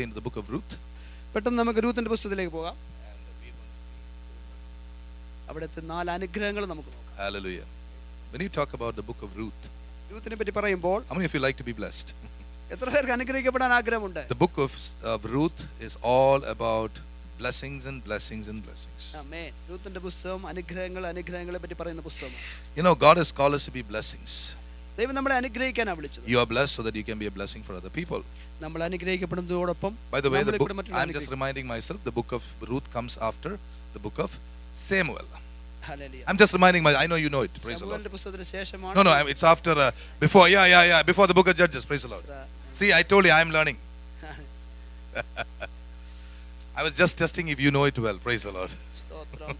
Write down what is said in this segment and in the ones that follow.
into the book of Ruth. പെട്ടെന്ന് നമുക്ക് രൂത്തിന്റെ പുസ്തകത്തിലേക്ക് പോകാം. അവിടുത്തെ 4 അനുഗ്രഹങ്ങൾ നമുക്ക് നോക്കാം. Hallelujah. When you talk about the book of Ruth, രൂത്തിനെ പറ്റി പറയുമ്പോൾ how many of you like to be blessed? എത്ര പേർക്ക് അനുഗ്രഹിക്കപ്പെടാൻ ആഗ്രഹമുണ്ട്? The book of Ruth is all about blessings and blessings and blessings. ആമേൻ. രൂത്തിന്റെ പുസ്തകം അനുഗ്രഹങ്ങളെ പറ്റി പറയുന്ന പുസ്തകമാണ്. You know, God has called us to be blessings. ദൈവം നമ്മളെ അനുഗ്രഹിക്കാനാണ് വിളിച്ചത്. You are blessed so that you can be a blessing for other people. നമ്മൾ അനുഗ്രഹിക്കപ്പെടുന്നതോടൊപ്പം By the way, I'm just reminding myself, the book of Ruth comes after the book of Samuel. Hallelujah. I'm just reminding I know you know it. Praise the Lord. ശമൂവേലിന്റെ പുസ്തകത്തിന് ശേഷമാണ്. No, it's after, before, before the book of Judges. Praise the Lord. See, I told you, I am learning. I was just testing if you know it well. Praise the Lord. സ്തോത്രം.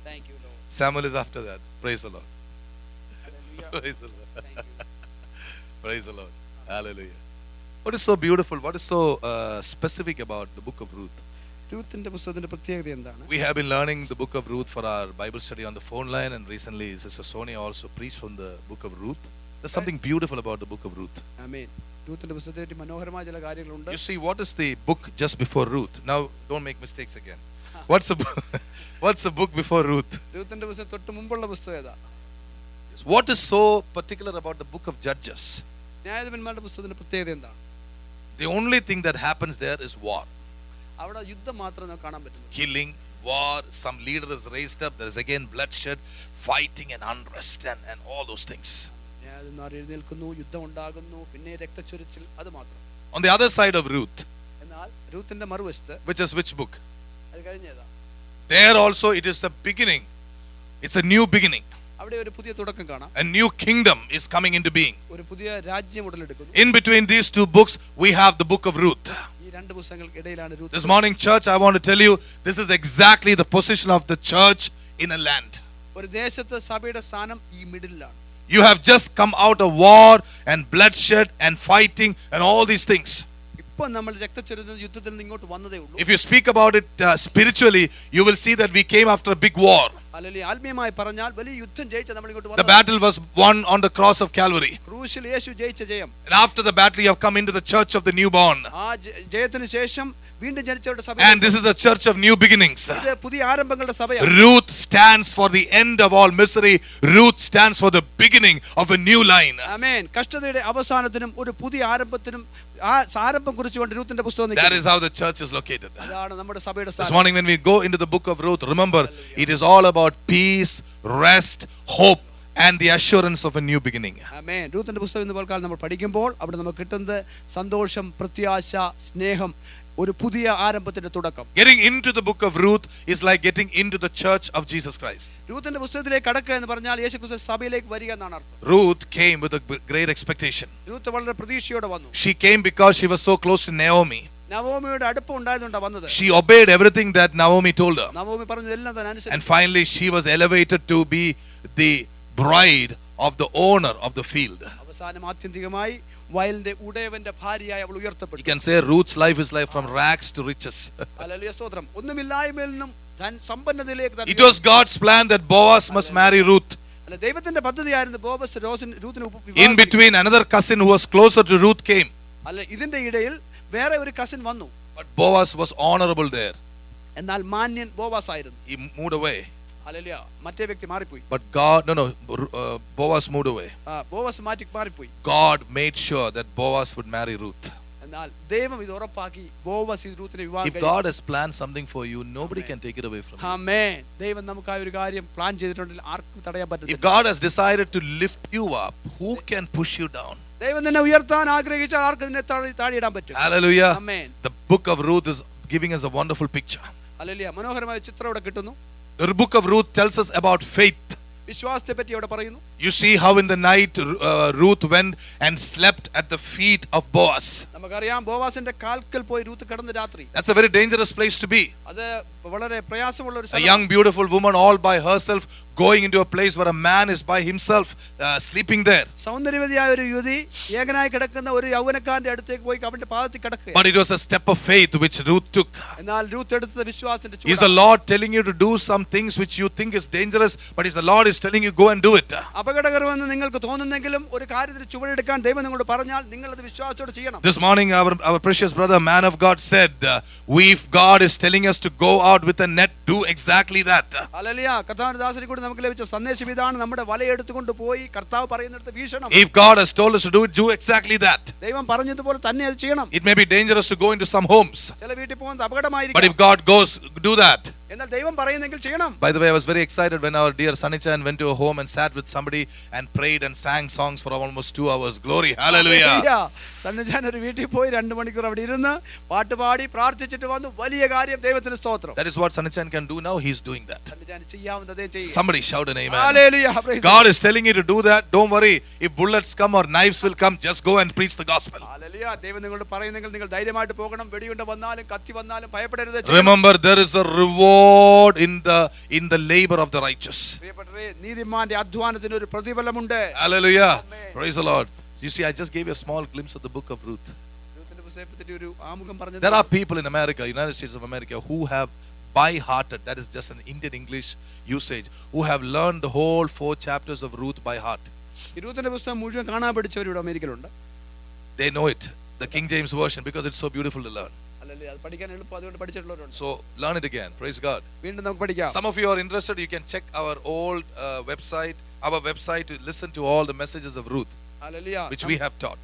Thank you, Lord. Samuel is after that. Praise the Lord. Hallelujah. Praise the Lord. Thank you. Praise the Lord. Hallelujah. What is so beautiful? What is so specific about the book of Ruth? രൂത്തിന്റെ പുസ്തകത്തിന്റെ പ്രത്യേകത എന്താണ്? We have been learning the book of Ruth for our Bible study on the phone line, and recently Sister Sonia also preached from the book of Ruth. There's something beautiful about the book of Ruth. ആമേൻ. രൂത്തിന്റെ പുസ്തകത്തിൽ മനോഹരമായ ചില കാര്യങ്ങളുണ്ട്. You see, what is the book just before Ruth? Now, don't make mistakes again. What's the book before Ruth? രൂത്തിന്റെ പുസ്തകം തൊട്ട് മുമ്പുള്ള പുസ്തകം ഏതാ? What is so particular about the book of Judges? ന്യായാധിപന്മാരുടെ പുസ്തകത്തിന്റെ പ്രത്യേകത എന്താണ്? The only thing that happens there is war. അവിടെ യുദ്ധം മാത്രമേ നമുക്ക് കാണാൻ പറ്റുള്ളൂ. Killing, war, some leader is raised up, there is again bloodshed, fighting and unrest and all those things. ന്യായാധിപന്മാർ എഴുന്നേൽക്കുന്നു, യുദ്ധം ഉണ്ടാകുന്നു, പിന്നെ രക്തച്ചൊരിച്ചിൽ, അത് മാത്രം. On the other side of Ruth, എന്നാൽ രൂത്തിന്റെ മറുവശത്ത്, which book? അത് കഴിഞ്ഞേതാ? There also it is the beginning. It's a new beginning. അവിടെ ഒരു പുതിയ തുടക്കം കാണാം. A new kingdom is coming into being. ഒരു പുതിയ രാജ്യം ഉടലെടുക്കുന്നു. In between these two books, we have the book of Ruth. ഈ രണ്ട് പുസ്തകങ്ങൾക്ക് ഇടയിലാണ് Ruth. This morning, church, I want to tell you, this is exactly the position of the church in a land. ഒരു ദേശത്ത് സഭയുടെ സ്ഥാനം ഈ മിഡിലാണ്. You have just come out of war and bloodshed and fighting and all these things. ഇപ്പോൾ നമ്മൾ രക്തച്ചൊരിച്ചിൽ യുദ്ധത്തിൽ നിന്ന് ഇങ്ങോട്ട് വന്നതേ ഉള്ളൂ. If you speak about it spiritually, you will see that we came after a big war. Hallelujah. ആത്മീയമായി പറഞ്ഞാൽ വലിയ യുദ്ധം ജയിച്ച നമ്മൾ ഇങ്ങോട്ട് The വന്നു. battle was won on the cross of Calvary. ക്രൂശിൽ യേശു ജയിച്ച ജയം. And after the battle, you have come into the church of the newborn. ആ ജയത്തിന് ശേഷം വീണ്ടും ജനിച്ചവരുടെ സഭ. And this is the church of new beginnings. ഇത് പുതിയ ആരംഭങ്ങളുടെ സഭയാണ്. Ruth stands for the end of all misery. Ruth stands for the beginning of a new line. ആമേൻ. കഷ്ടതയുടെ അവസാനത്തിനും ഒരു പുതിയ ആരംഭത്തിനും ആ ആരംഭം കുറിച്ചുകൊണ്ട് രൂത്തിന്റെ പുസ്തകം That is how the church is located. അതാണ് നമ്മുടെ സഭയുടെ This സ്ഥാനം. morning when we go into the book of Ruth, remember, it is all about peace, rest, hope, and the assurance of a new beginning. ആമേൻ. രൂത്തിന്റെ പുസ്തകം ഇന്ന് പകൽക്കാലം നമ്മൾ പഠിക്കുമ്പോൾ അവിടെ നമുക്ക് കിട്ടുന്നത് സന്തോഷം, പ്രത്യാശ, സ്നേഹം, ഒരു പുതിയ ആരംഭത്തിന്റെ തുടക്കം. Getting into the book of Ruth is like getting into the church of Jesus Christ. രൂത്തിന്റെ പുസ്തകത്തിലേക്ക് കടക്കുക എന്ന് പറഞ്ഞാൽ യേശുക്രിസ്തു സഭയിലേക്ക് വരിക എന്നാണ് അർത്ഥം. Ruth came with a great expectation. Ruth വളരെ പ്രതീക്ഷയോടെ വന്നു. She came because she was so close to Naomi. നവോമിയുടെ അടുപ്പം ഉണ്ടായതുകൊണ്ടാണ് വന്നത്. She obeyed everything that Naomi told her. Naomi പറഞ്ഞതെല്ലാം താൻ അനുസരിച്ചു. And finally she was elevated to be the bride of the owner of the field. അവസാനം ആത്യന്തികമായി വയലിന്റെ ഉടയവന്റെ ഭാര്യയായി അവൾ ഉയർത്തപ്പെട്ടു. You can say Ruth's life is like from rags to riches. Hallelujah സ്തോത്രം. ഒന്നുമില്ലായ്മയിൽ നിന്നും സമ്പന്നതയിലേക്ക്. It was God's plan that Boaz must marry Ruth. അല്ല, ദൈവത്തിന്റെ പദ്ധതിയായിരുന്നു Boaz രൂത്തിനെ In between, another cousin who was closer to Ruth came. അല്ല, ഇതിന്റെ ഇടയിൽ വേറെ ഒരു കസിൻ വന്നു. But Boaz was honorable there. എന്നാൽ മാന്യൻ ബോവാസ് ആയിരുന്നു. He moved away. ഹല്ലേലൂയ. മറ്റേ വ്യക്തി മാറിപ്പോയി. But God, Boaz moved away. Boaz മാറിപ്പോയി. God made sure that Boaz would marry Ruth. എന്നാൽ ദൈവം ഇത് ഉറപ്പാക്കി ബോവാസ് രൂത്തിനെ വിവാഹം If കഴിച്ചു. God has planned something for you, nobody can take it away from you. ആമേൻ. ദൈവം നമുക്കായി ഒരു കാര്യം പ്ലാൻ ചെയ്തിട്ടുണ്ടെങ്കിൽ ആർക്കും തടയാൻ If പറ്റില്ല. God has decided to lift you up, who can push you down? ദൈവം നിന്നെ ഉയർത്താൻ ആഗ്രഹിച്ചാൽ ആർക്ക് നിന്നെ താഴെയിടാൻ പറ്റും? Hallelujah. Amen. The book of Ruth is giving us a wonderful picture. Hallelujah. മനോഹരമായ ചിത്രം ഇവിടെ കിട്ടുന്നു. The book of Ruth tells us about faith. വിശ്വാസത്തെ പറ്റി ഇവിടെ പറയുന്നു. You see how in the night Ruth went and slept at the feet of Boaz. നമുക്കറിയാം ബോവാസിന്റെ കാൽക്കൽ പോയി രൂത്ത് കിടന്ന രാത്രി. That's a very dangerous place to be. അത് വളരെ പ്രയാസമുള്ള ഒരു A സ്ഥലം. young beautiful woman all by herself going into a place where a man is by himself sleeping there. സൗന്ദര്യവതിയായ ഒരു യുവതി ഏകനായി കിടക്കുന്ന ഒരു യൗവനക്കാരന്റെ അടുത്തേക്ക് പോയി അവന്റെ പാദത്തിൽ കിടക്കുക. But it was a step of faith which Ruth took. എന്നാൽ രൂത്ത് എടുത്തത് വിശ്വാസത്തിന്റെ Is the Lord telling you to do some things which you think is dangerous, but is the Lord is telling you go and do it. ആ അപകടകരമെന്ന് നിങ്ങൾക്ക് തോന്നുന്നെങ്കിലും ഒരു കാര്യത്തിൽ ചുവടെടുക്കാൻ ദൈവം നിങ്ങളോട് പറഞ്ഞാൽ നിങ്ങൾ അത് വിശ്വാസത്തോടെ ചെയ്യണം. This morning our precious brother man of God said, if God is telling us to go out with a net, do exactly that. Hallelujah. കർത്താവിന്റെ ദാസനെ കൂടി നമുക്ക് ലഭിച്ച സന്ദേശം ഇതാണ്, നമ്മുടെ വലയെടുത്തുകൊണ്ട് പോയി കർത്താവ് പറയുന്നിടത്ത് വീശണം. If God has told us to do exactly that. ദൈവം പറഞ്ഞതുപോലെ തന്നെ അത് ചെയ്യണം. It may be dangerous to go into some homes, ചില വീട്ടിൽ പോകുന്നത് അപകടമായിരിക്കും. but if God goes, do that. എന്നാൽ ദൈവം പറയുന്നെങ്കിൽ ചെയ്യണം. By the way, I was very excited when our dear Sanichan went to a home and sat with somebody and prayed and sang songs for almost 2 hours. Glory, hallelujah. സന്നിധാൻ ഒരു വീട്ടിൽ പോയി 2 മണിക്കൂർ അവിടെ ഇരുന്ന് പാട്ട് പാടി പ്രാർത്ഥിച്ചിട്ട് വന്നു. വലിയ കാര്യം, ദൈവത്തിന് സ്തോത്രം. That is what Sanichan can do now. He's doing that. സന്നിധാൻ ചെയ്യാവുന്നതേ ചെയ്യും. Somebody shout an amen. Hallelujah. God is telling you to do that. Don't worry. If bullets come or knives will come, just go and preach the gospel. Hallelujah. ദൈവം നിങ്ങളോട് പറയുന്നെങ്കിൽ നിങ്ങൾ ധൈര്യമായിട്ട് പോകണം. വെടിയുണ്ട വന്നാലും കത്തി വന്നാലും ഭയപ്പെടരുത്. Remember, there is a reward in the labor of the righteous. പ്രിയപ്പെട്ടവരെ, നീതിമാന്റെ അധ്വാനത്തിന് ഒരു പ്രതിഫലമുണ്ട്. Hallelujah. Amen. Praise the Lord. You see, I just gave you a small glimpse of the book of Ruth. There are people in America, United States of America, who have by-hearted, that is just an Indian English usage, who have learned the whole 4 chapters of Ruth by heart. They know it, the King James Version, because it's so beautiful to learn. So learn it again. Praise God. Some of you are interested, you can check our old website to listen to all the messages of Ruth, which we have taught.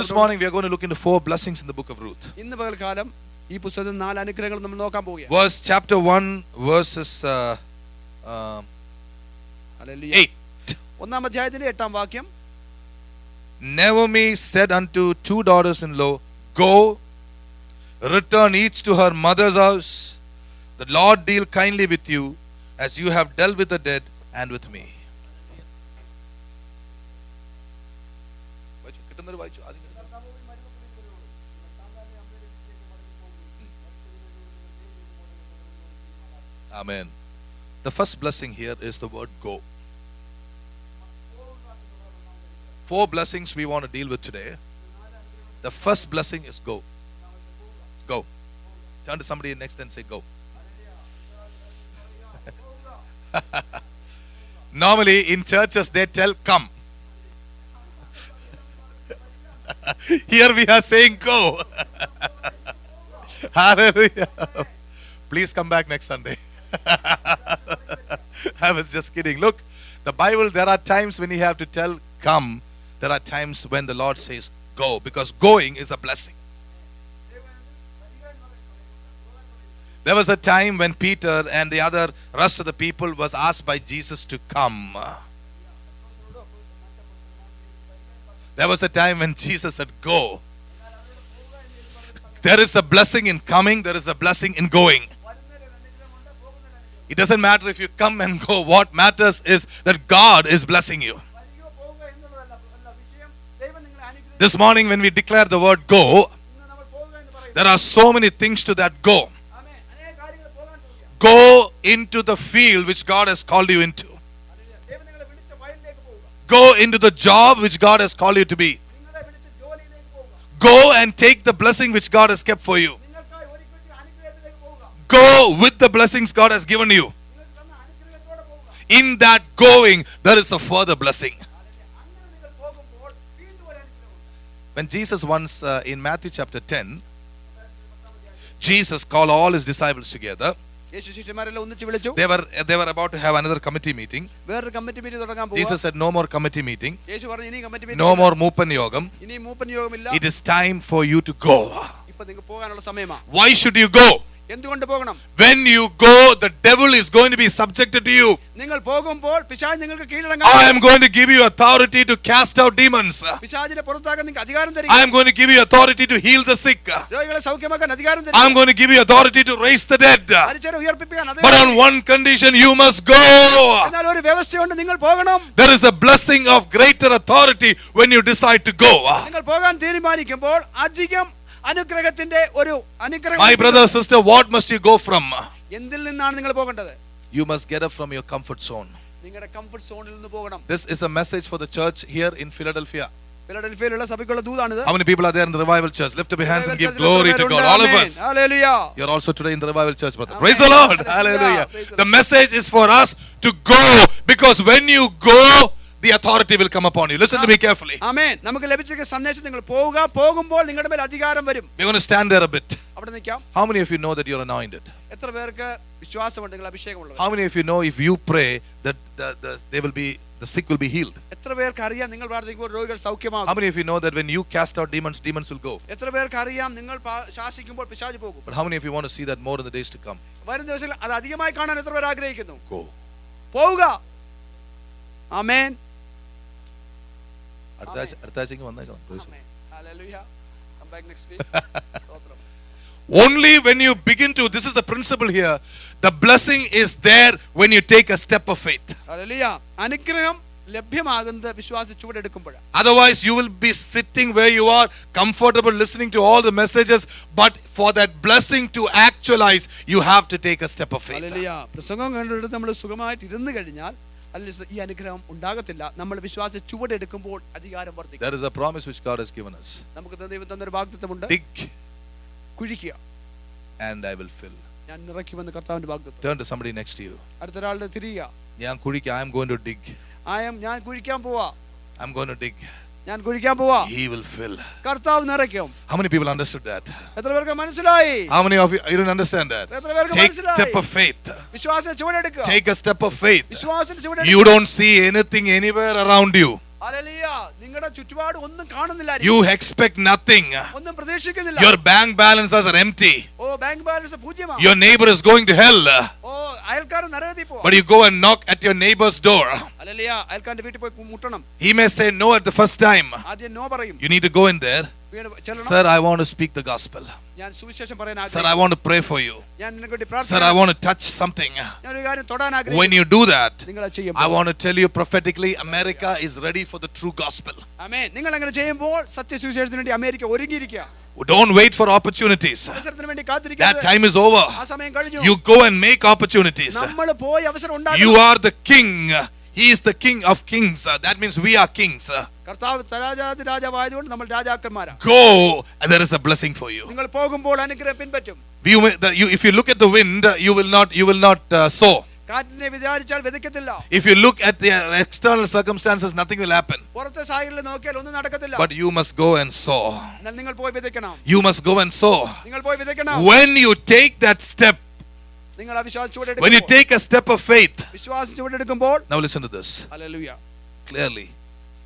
This morning we are going to look into 4 blessings in the book of Ruth. Verse chapter 1 verses 8. Naomi said unto 2 daughters-in-law, go, return each to her mother's house. The Lord deal kindly with you, as you have dealt with the dead and with me. Amen. The first blessing here is the word go. 4 blessings we want to deal with today. The first blessing is go. Go. Turn to somebody next and say go. Normally in churches they tell come. Here we are saying go. Hallelujah. Please come back next Sunday. I was just kidding. Look, the Bible, there are times when you have to tell come. There are times when the Lord says go, because going is a blessing. There was a time when Peter and the other rest of the people was asked by Jesus to come. There was a time when Jesus said go. There is a blessing in coming, there is a blessing in going. It doesn't matter if you come and go. What matters is that God is blessing you. This morning when we declare the word go, there are so many things to that go. Go into the field which God has called you into. Go into the job which God has called you to be. Go and take the blessing which God has kept for you. Go with the blessings God has given you. In that going, there is a further blessing. When Jesus once, in Matthew chapter 10, Jesus called all his disciples together. They were about to have another committee meeting. Jesus said, no more committee meeting. No more Moopan Yogam. It is time for you to go. Why should you go? When you go, the devil is going to be subjected to you. I am going to give you authority to cast out demons. I am going to give you authority to heal the sick. I am going to give you authority to raise the dead. But on one condition, you must go. There is a blessing of greater authority when you decide to go. My brother, sister, what must you go from? You must get up from your comfort zone. This is a message for the church here in Philadelphia. ഫിലഡൽഫിയയിലുള്ള സഭയ്ക്കുള്ള ദൂതാണിത്. How many people are there in the revival church? Lift up your hands and give glory to God. All of us. Hallelujah. You're also today in the revival church, brother. Praise the Lord. Hallelujah. The message is for us to go, because when you go, the authority will come upon you. Listen to me carefully. Amen. നമുക്ക് ലഭിച്ചിരിക്കുന്ന സന്ദേശം നിങ്ങൾ പോവുക, പോകുമ്പോൾ നിങ്ങളുടെ മേൽ അധികാരം വരും. We're going to stand there a bit. അവിടെ നിൽക്കാം. How many of you know that you're anointed? എത്ര പേർക്ക് വിശ്വാസമുണ്ട് നിങ്ങൾ അഭിഷേകമുള്ളവർ? How many of you know if you pray that the sick will be healed? എത്ര പേർക്ക് അറിയാം നിങ്ങൾ പ്രാർത്ഥിക്കുമ്പോൾ രോഗികൾ സൗഖ്യമാകും? How many of you know that when you cast out demons, demons will go? എത്ര പേർക്ക് അറിയാം നിങ്ങൾ ശാസിക്കുമ്പോൾ പിശാച് പോകും? But how many of you want to see that more in the days to come? വരും ദിവസങ്ങളിൽ അത് അധികമായി കാണാൻ എത്ര പേർ ആഗ്രഹിക്കുന്നു? Go. പോവുക. ആമേൻ. അടുത്ത ആഴ്ച വന്നേക്കാം. Hallelujah. Come back next week. സ്തോത്രം. Only when you begin to, this is the principle here, the blessing is there when you take a step of faith. Hallelujah. അനുഗ്രഹം ലഭ്യമാകുന്നത് വിശ്വാസ ചുവടെടുക്കുമ്പോഴാണ്. Otherwise you will be sitting where you are, comfortable, listening to all the messages, but for that blessing to actualize, you have to take a step of faith. Hallelujah. പ്രസംഗം കണ്ടിട്ട് നമ്മൾ സുഖമായിട്ട് ഇരുന്ന് കഴിഞ്ഞാൽ ഈ അനുഗ്രഹം ഉണ്ടാകത്തില്ല. നമ്മൾ വിശ്വാസ ചുവടെടുക്കുമ്പോൾ അധികാരം വർദ്ധിക്കും. There is a promise which God has given us. നമുക്ക് ദൈവം തന്ന ഒരു വാഗ്ദത്തമുണ്ട്. Dig കുഴിക്കുക and I will fill. ഞാൻ നിറയ്ക്കുമെന്ന് കർത്താവിന്റെ വാഗ്ദത്തം. Turn to somebody next to you. അടുത്ത ഒരാളുടെ തിരിയുക. ഞാൻ കുഴിക്കുക, I am going to dig. ഞാൻ കുഴിക്കാൻ പോവാ. I'm going to dig. ഞാൻ കുഴിക്കാൻ പോവാ. He will fill. കർത്താവ് നിറയ്ക്കും. How many people understood that? എത്ര പേർക്ക് മനസ്സിലായി? How many of you didn't understand that? എത്ര പേർക്ക് Take മനസ്സിലായി? step of faith. വിശ്വാസ ചുവടെടുക്കുക. Take a step of faith. വിശ്വാസ ചുവടെടുക്കുക. You don't see anything anywhere around you. Hallelujah. നിങ്ങളുടെ ചുറ്റുപാട് ഒന്നും കാണുന്നില്ല. You expect nothing. ഒന്നും പ്രതീക്ഷിക്കുന്നില്ല. Your bank balances are empty. ഓ ബാങ്ക് ബാലൻസ് പൂജ്യമാണ്. Your neighbor is going to hell. ഓ അയൽക്കാരൻ നരകത്തിൽ പോവാ. But you go and knock at your neighbor's door. Hallelujah. അയൽക്കാരന്റെ വീട്ടിൽ പോയി മുട്ടണം. He may say no at the first time. ആദ്യം നോ പറയും. You need to go in there. Sir, I want to speak the gospel. ഞാൻ സുവിശേഷം പറയാൻ ആഗ്രഹിക്കുന്നു. Sir, I want to pray for you. ഞാൻ നിനക്ക് വേണ്ടി പ്രാർത്ഥിക്കുന്നു. Sir, I want to touch something. ഞാൻ ഒരു കാര്യം തൊടാൻ ആഗ്രഹിക്കുന്നു. When you do that, നിങ്ങൾ അത് ചെയ്യുമ്പോൾ I want to tell you prophetically, America is ready for the true gospel. ആമേൻ. നിങ്ങൾ അങ്ങനെ ചെയ്യുമ്പോൾ സത്യസുവിശേഷത്തിന് വേണ്ടി അമേരിക്ക ഒരുങ്ങിയിരിക്കുക. Don't wait for opportunities. അവസരത്തിന് വേണ്ടി കാത്തിരിക്കരുത്. That time is over. ആ സമയം കഴിഞ്ഞു. You go and make opportunities. നമ്മൾ പോയി അവസരം ഉണ്ടാക്കണം. You are the king. He is the king of kings. That means we are kings. കർത്താവ് രാജാവായതുകൊണ്ട് നമ്മൾ രാജാക്കന്മാരാണ്. Go and there is a blessing for you. നിങ്ങൾ പോകുമ്പോൾ അനുഗ്രഹം പിൻപറ്റും. If you look at the wind, you will not sow. കാറ്റിനെ വിചാരിച്ചാൽ വിതയ്ക്കത്തില്ല. If you look at the external circumstances, nothing will happen. പുറത്തെ സാഹചര്യത്തിൽ നോക്കിയാൽ ഒന്നും നടക്കത്തില്ല. But you must go and sow. നിങ്ങൾ പോയി വിതയ്ക്കണം. You must go and sow. നിങ്ങൾ പോയി വിതയ്ക്കണം. When you take that step, നിങ്ങൾ വിശ്വാസം ചുവടെടുക്കുമ്പോൾ, when you take a step of faith, വിശ്വാസം ചുവടെടുക്കുമ്പോൾ, now listen to this. Hallelujah. Clearly.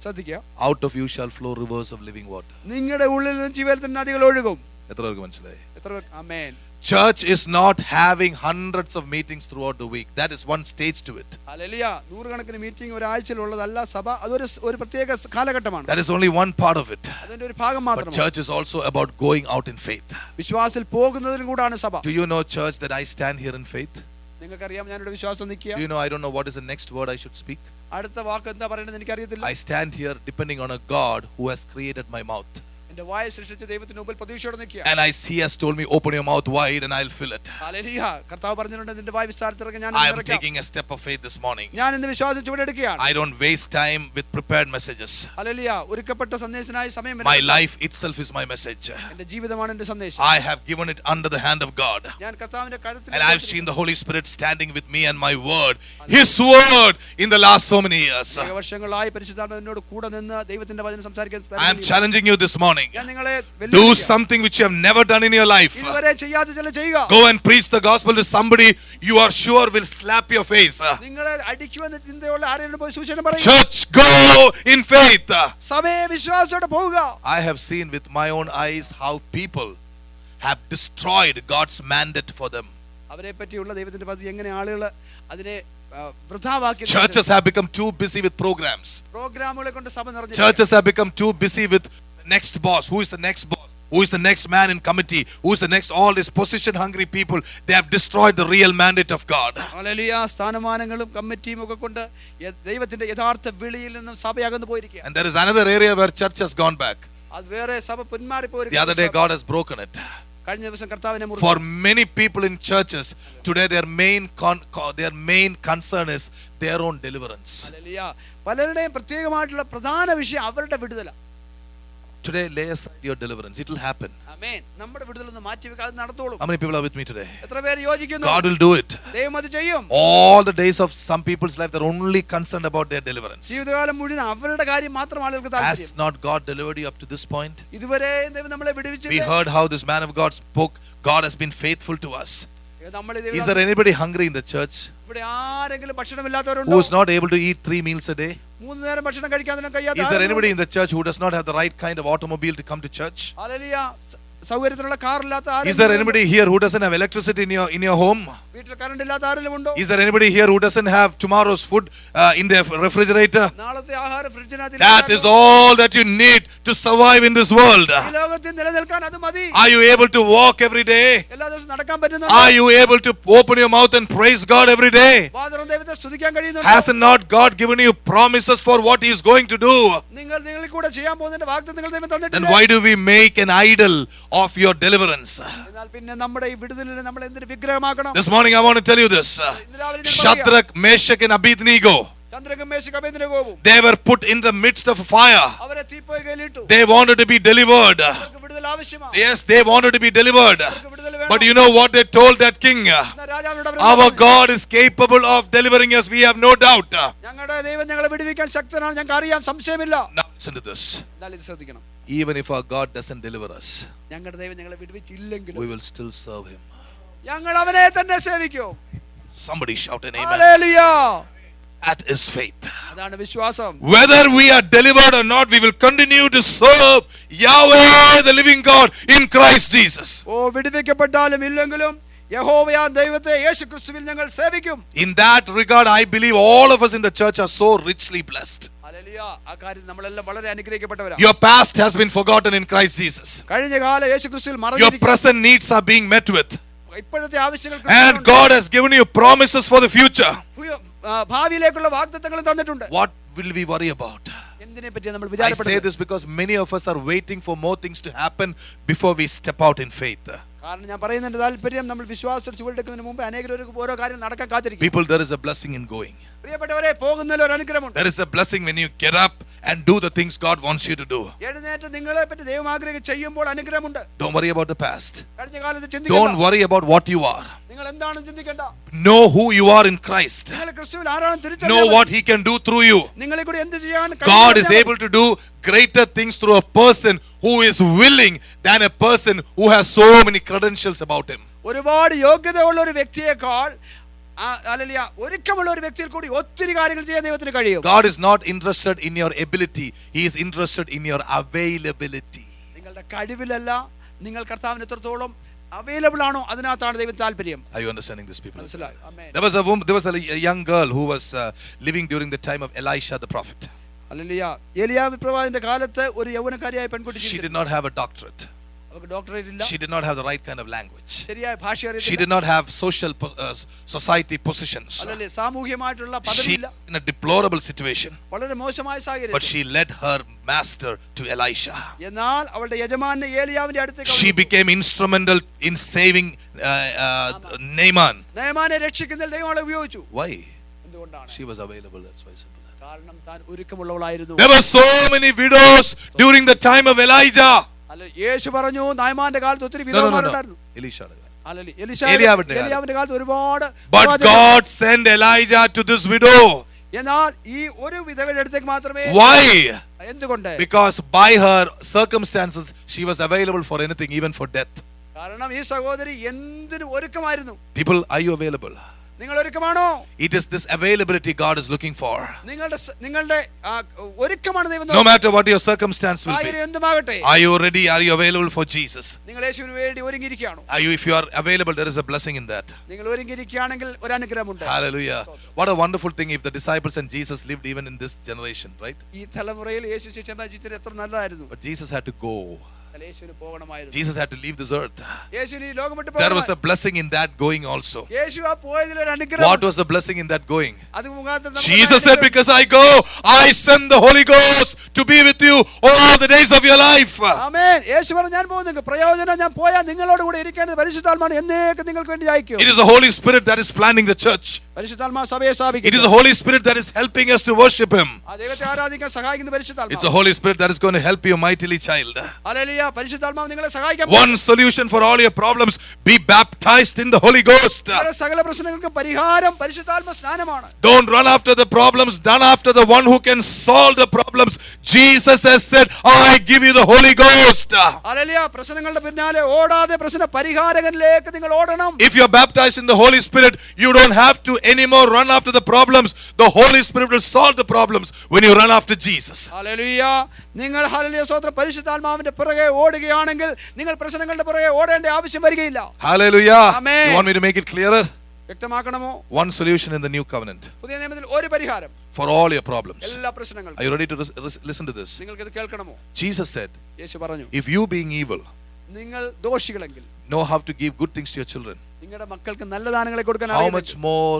ശ്രദ്ധിക്കുക. Out of you shall flow rivers of living water. നിങ്ങളുടെ ഉള്ളിൽ നിന്ന് ജീവജലത്തിന്റെ നദികൾ ഒഴുകും. എത്ര പേർക്ക് മനസ്സിലായി? എത്ര പേർക്ക്? ആമേൻ. Church is not having hundreds of meetings throughout the week. That is one stage to it. Hallelujah. നൂറുകണക്കിന് മീറ്റിംഗ് ഒരാഴ്ചയിൽ ഉള്ളതല്ല സഭ. അതൊരു പ്രത്യേക കാലഘട്ടമാണ്. That is only one part of it. അതിന്റെ ഒരു ഭാഗം മാത്രമാണ്. But church is also about going out in faith. വിശ്വാസത്തിൽ പോകുന്നതിനും കൂടാണ് സഭ. Do you know, church, that I stand here in faith? നിങ്ങൾക്കറിയാം ഞാനിവിടെ വിശ്വാസം നിൽക്കുക. Do you know I don't know what is the next word I should speak? അടുത്ത വാക്ക് എന്താ പറയേണ്ടത് എനിക്കറിയത്തില്ല. I stand here depending on a God who has created my mouth. എന്റെ വായ സൃഷ്ടിച്ച ദൈവത്തിന്റെ മുമ്പിൽ പ്രതീക്ഷയോടെ നിൽക്കുക. And he has told me, open your mouth wide and I'll fill it. Hallelujah. കർത്താവ് പറഞ്ഞിട്ടുണ്ട് നിന്റെ വായ വിസ്താരത്തിറങ്ങി ഞാൻ I am നിറയ്ക്കാം. taking a step of faith this morning. ഞാൻ ഇന്ന് വിശ്വാസം ചുവടെടുക്കുകയാണ്. I don't waste time with prepared messages. Hallelujah. ഒരുക്കപ്പെട്ട സന്ദേശത്തിനായി സമയം My life itself is my message. എന്റെ ജീവിതമാണ് എന്റെ സന്ദേശം. I have given it under the hand of God. ഞാൻ കർത്താവിന്റെ കരത്തിൽ And I've seen the Holy Spirit standing with me and my word, His word, in the last so many years. വർഷങ്ങളായി പരിശുദ്ധാത്മാവ് എന്നോട് കൂടെ നിന്ന് ദൈവത്തിന്റെ വചനം സംസാരിക്കാൻ I am challenging you this morning. ഞാൻ നിങ്ങളെ Do something which you have never done in your life. ഇതുവരെ ചെയ്യാതെ ചില ചെയ്യുക. Go and preach the gospel to somebody you are sure will slap your face. നിങ്ങളെ അടിക്കുമെന്ന ചിന്തയുള്ള ആരെങ്കിലും പോയി സുവിശേഷം പറയുക. Church, go in faith. സഭയെ വിശ്വാസത്തോടെ പോവുക. I have seen with my own eyes how people have destroyed God's mandate for them. അവരെ പറ്റിയുള്ള ദൈവത്തിന്റെ പദ്ധതി എങ്ങനെ ആളുകൾ അതിനെ വൃഥാവാക്കി. Churches have become too busy with programs. പ്രോഗ്രാമുകളെ കൊണ്ട് സഭ നിറഞ്ഞു. Churches have become too busy with next boss. Who is the next boss? Who is the next man in committee? Who is the next? All these position hungry people, they have destroyed the real mandate of God. Hallelujah. സ്ഥാനമാനങ്ങളും കമ്മിറ്റിയും ഒക്കെ കൊണ്ട് ദൈവത്തിന്റെ യഥാർത്ഥ വിളിയിൽ നിന്നും സഭ അകന്നു പോയിരിക്കുകയാണ്. And there is another area where church has gone back. അത് വേറെ സഭ പിന്മാറി പോയിരിക്കുന്നു. The other day God has broken it. കഴിഞ്ഞ ദിവസം കർത്താവിനെ മുറിച്ചു. For many people in churches today, their main concern is their own deliverance. Hallelujah. പലരുടെയും പ്രത്യേകമായിട്ടുള്ള പ്രധാന വിഷയം അവരുടെ വിടുതല. Today, lay aside your deliverance. It will happen. ആമേൻ. നമ്മുടെ വിടുതലൊന്ന് മാറ്റിവെക്കുക, അത് നടന്നോളും. How many people are with me today? എത്ര പേര് യോജിക്കുന്നു? God will do it. ദൈവം അത് ചെയ്യും. All the days of some people's life, they're only concerned about their deliverance. ജീവിതകാലം മുഴുവൻ അവരുടെ കാര്യം മാത്രം ആളുകൾക്ക് താല്പര്യം. Has not God delivered you up to this point? ഇതുവരെ ദൈവം നമ്മളെ വിടുവിച്ചില്ല. We heard how this man of God spoke. God has been faithful to us. നമ്മൾ Is there anybody hungry in the church ഇവിടെ ആരെങ്കിലും ഭക്ഷണമില്ലാത്തവരുണ്ടോ? who is not able to eat 3 meals a day? മൂന്ന് നേരം ഭക്ഷണം കഴിക്കാനും കഴിയാത്ത Is there anybody in the church who does not have the right kind of automobile to come to church? Hallelujah. സൗകര്യത്തിലുള്ള കാറില്ലാത്ത Is ആരെങ്കിലും there anybody here who doesn't have electricity in your home? വീട്ടിൽ current ഇല്ലാത്ത ആരെങ്കിലും ഉണ്ടോ? Is there anybody here who doesn't have tomorrow's food in their refrigerator? നാളത്തെ ആഹാരം ഫ്രിഡ്ജിനകത്ത് That is all that you need to survive in this world. ഈ ലോകത്തിൽ നിലനിൽക്കാൻ അത് മതി. Are you able to walk every day? എല്ലാ ദിവസവും നടക്കാൻ പറ്റുന്നുണ്ടോ? Are you able to open your mouth and praise God every day? വാതിലും ദൈവത്തെ സ്തുതിക്കാൻ കഴിയുന്നുണ്ടോ? Has not God given you promises for what He is going to do? നിങ്ങളിൽ കൂടെ ചെയ്യാൻ പോകുന്നതിന്റെ വാഗ്ദത്തങ്ങൾ ദൈവം Then തന്നിട്ടില്ല. why do we make an idol of your deliverance? എന്നാൽ പിന്നെ നമ്മുടെ ഈ വിടുതലിനെ നമ്മൾ എന്തിന് വിഗ്രഹമാക്കണം? This morning I want to tell you this. Shadrach, Meshach and Abednego, they were put in the midst of fire. They wanted to be delivered. Yes, they wanted to be delivered. But you know what they told that king? Our God is capable of delivering us, we have no doubt. Now listen to this. Even if our God doesn't deliver us, we will still serve Him. Somebody shout an amen. Hallelujah. That is faith. അതാണ് വിശ്വാസം. Whether we are delivered or not, we will continue to serve Yahweh, the living God, in Christ Jesus. വിടുവിക്കപ്പെട്ടാലും ഇല്ലെങ്കിലും യഹോവയായ ദൈവത്തെ യേശുക്രിസ്തുവിൽ ഞങ്ങൾ സേവിക്കും. In that regard, I believe all of us in the church are so richly blessed. Hallelujah. ആ കാര്യത്തിൽ നമ്മളെല്ലാം വളരെ അനുഗ്രഹിക്കപ്പെട്ടവരാണ്. Your past has been forgotten in Christ Jesus. കഴിഞ്ഞ കാല യേശുക്രിസ്തുവിൽ Your മറഞ്ഞിരിക്കുന്നു. present needs are being met with. ഇപ്പോഴത്തെ ആവശ്യങ്ങൾ And God has given you promises for the future. ഭാവിയിലേക്കുള്ള വാഗ്ദത്തങ്ങളും തന്നിട്ടുണ്ട്. What will we worry about? എന്തിനെ പറ്റി നമ്മൾ I വിചാരപ്പെടുന്നത്? say this because many of us are waiting for more things to happen before we step out in faith. കാരണം ഞാൻ പറയുന്നതിന്റെ താല്പര്യം നമ്മൾ വിശ്വാസത്തിൽ ചുവടെടുക്കുന്നതിന് മുമ്പ് അനേകർ ഓരോ കാര്യം നടക്കാൻ കാത്തിരിക്കും. People, there is a blessing in going. പ്രിയപ്പെട്ടവരെ, പോകുന്നതിൽ ഒരു അനുഗ്രഹമുണ്ട്. There is a blessing when you get up and do the things God wants you to do. എഴുന്നേറ്റ് നിങ്ങളെ പറ്റി ദൈവം ആഗ്രഹിച്ച് ചെയ്യുമ്പോൾ അനുഗ്രഹമുണ്ട്. Don't worry about the past. കഴിഞ്ഞ കാലത്തെ ചിന്തിക്കണ്ട. Don't worry about what you are. നിങ്ങൾ എന്താണെന്ന് ചിന്തിക്കണ്ട. Know who you are in Christ. നിങ്ങൾ ക്രിസ്തുവിൽ ആരാണെന്ന് തിരിച്ചറിയണം. Know what He can do through you. നിങ്ങളെ കൂടി എന്ത് ചെയ്യാൻ God is able to do greater things through a person who is willing than a person who has so many credentials about him. ഒരുപാട് യോഗ്യതയുള്ള ഒരു വ്യക്തിയേക്കാൾ ഒരുക്കമുള്ള ഒരു വ്യക്തിയിൽ കൂടി ഒത്തിരി കാര്യങ്ങൾ ചെയ്യാൻ ദൈവത്തിന് കഴിയും. God is not interested in your ability, He is interested in your availability. നിങ്ങളുടെ കഴിവിലല്ല, നിങ്ങൾ കർത്താവിന് എത്രത്തോളം അവൈലബിൾ ആണോ അതിനകത്താണ് ദൈവത്തിന് താല്പര്യം. Are you understanding this, people? മനസ്സിലായി? ആമേൻ. There was a young girl who was living during the time of Elisha the prophet. Hallelujah. ഏലിയാവ് പ്രവാചകന്റെ കാലത്ത് ഒരു യൗവനക്കാരിയായ പെൺകുട്ടി She did not have a doctorate. അവൾക്ക് ഡോക്ടറേറ്റ് ഇല്ല. She did not have the right kind of language. ശരിയായ ഭാഷ അറിയില്ല. She did not have social society positions. Hallelujah. സാമൂഹികമായിട്ടുള്ള She പദവിയില്ല. in a deplorable situation. വളരെ മോശമായ സാഹചര്യം. But she led her master to Elisha. എന്നാൽ അവളുടെ യജമാനനെ ഏലിയാവിന്റെ അടുത്തേക്ക് She became instrumental in saving Naaman. നയമാനെ രക്ഷിക്കുന്നതിൽ ദൈവം അവളെ ഉപയോഗിച്ചു. Why? എന്തുകൊണ്ടാണ്? She was available. That's why. Simple. കാരണം താൻ ഒരുക്കമുള്ളവളായിരുന്നു. There were so many widows during the time of Elijah. അല്ല, യേശു പറഞ്ഞു നയമാന്റെ കാലത്ത് ഒത്തിരി വിധവമാരുണ്ടായിരുന്നു. Elisha. ഏലിയാവിന്റെ കാലത്ത് ഒരുപാട്. But God sent Elijah to this widow. എന്നാൽ ഈ ഒരു വിധവയുടെ അടുത്തേക്ക് മാത്രമേ. Why? എന്തുകൊണ്ട്? Because by her circumstances she was available for anything, even for death. കാരണം ഈ സഹോദരി എന്തിനും ഒരുക്കമായിരുന്നു. People, are you available? നിങ്ങൾ ഒരുക്കമാണോ? It is this availability God is looking for. നിങ്ങളുടെ ഒരുക്കമാണ് ദൈവം. No matter what your circumstance will be. എന്തുമാകട്ടെ. Are you ready? Are you available for Jesus? നിങ്ങൾ യേശുവിന് വേണ്ടി ഒരുങ്ങിയിരിക്കുകയാണോ? If you are available, there is a blessing in that. നിങ്ങൾ ഒരുങ്ങിയിരിക്കുകയാണെങ്കിൽ ഒരു അനുഗ്രഹമുണ്ട്. Hallelujah. What a wonderful thing if the disciples and Jesus lived even in this generation, right? ഈ തലമുറയിൽ യേശു ശിഷ്യന്മാർ ജീവിച്ചത് എത്ര നല്ലതായിരുന്നു. But Jesus had to go. യേശുവിന് പോകണമായിരുന്നു. Jesus had to leave this earth. യേശുവിന് ഈ ലോകം വിട്ടു There was പോകണം. a blessing in that going also. യേശു ആ പോയതിൽ ഒരു അനുഗ്രഹം. What was the blessing in that going? അത് മുഖാന്തരം നമുക്ക് Jesus said, because I go, I send the Holy Ghost to be with you all the days of your life. ആമേൻ. യേശു പറഞ്ഞു, ഞാൻ പോകുന്നു, പ്രയോജനം ഞാൻ പോയാൽ നിങ്ങളോട് കൂടെ ഇരിക്കേണ്ടത് പരിശുദ്ധാത്മാവ് എന്നേക്കും നിങ്ങൾക്ക് വേണ്ടി അയക്കും. It is the Holy Spirit that is planning the church. പരിശുദ്ധാത്മാവ് സഭയെ സ്ഥാപിക്കും. It is the Holy Spirit that is helping us to worship Him. ആ ദൈവത്തെ ആരാധിക്കാൻ സഹായിക്കുന്ന പരിശുദ്ധാത്മാവ്. It's the Holy Spirit that is going to help you mightily, child. Hallelujah. പരിശുദ്ധാത്മാവ് നിങ്ങളെ സഹായിക്കാൻ. One solution for all your problems: be baptized in the Holy Ghost. നിങ്ങളുടെ സകല പ്രശ്നങ്ങൾക്കും പരിഹാരം പരിശുദ്ധാത്മ സ്നാനമാണ്. Don't run after the problems, run after the one who can solve the problems. Jesus has said, I give you the Holy Ghost. Hallelujah. പ്രശ്നങ്ങളുടെ പിന്നാലെ ഓടാതെ പ്രശ്ന പരിഹാരകനിലേക്ക് നിങ്ങൾ ഓടണം. If you are baptized in the Holy Spirit, you don't have to anymore run after the problems. The Holy Spirit will solve the problems when you run after Jesus. Hallelujah. നിങ്ങൾ hallelujah സ്തോത്രം പരിശുദ്ധാത്മാവിന്റെ പുറകെ ഓടുകയാണെങ്കിൽ നിങ്ങൾ പ്രശ്നങ്ങളുടെ പുറകെ ഓടേണ്ട ആവശ്യം വരികയില്ല. Hallelujah. Amen. You want me to make it clearer? വ്യക്തമാക്കണമോ? One solution in the new covenant പുതിയ നിയമത്തിൽ ഒരു പരിഹാരം for all your problems. എല്ലാ പ്രശ്നങ്ങൾക്കും. Are you ready to listen to this? നിങ്ങൾക്ക് ഇത് കേൾക്കണമോ? Jesus said, യേശു പറഞ്ഞു, if you being evil നിങ്ങൾ ദോഷികളെങ്കിൽ know how to give good things to your children, നിങ്ങളുടെ മക്കൾക്ക് നല്ല ദാനങ്ങളെ കൊടുക്കാൻ how അറിയുമെങ്കിൽ much more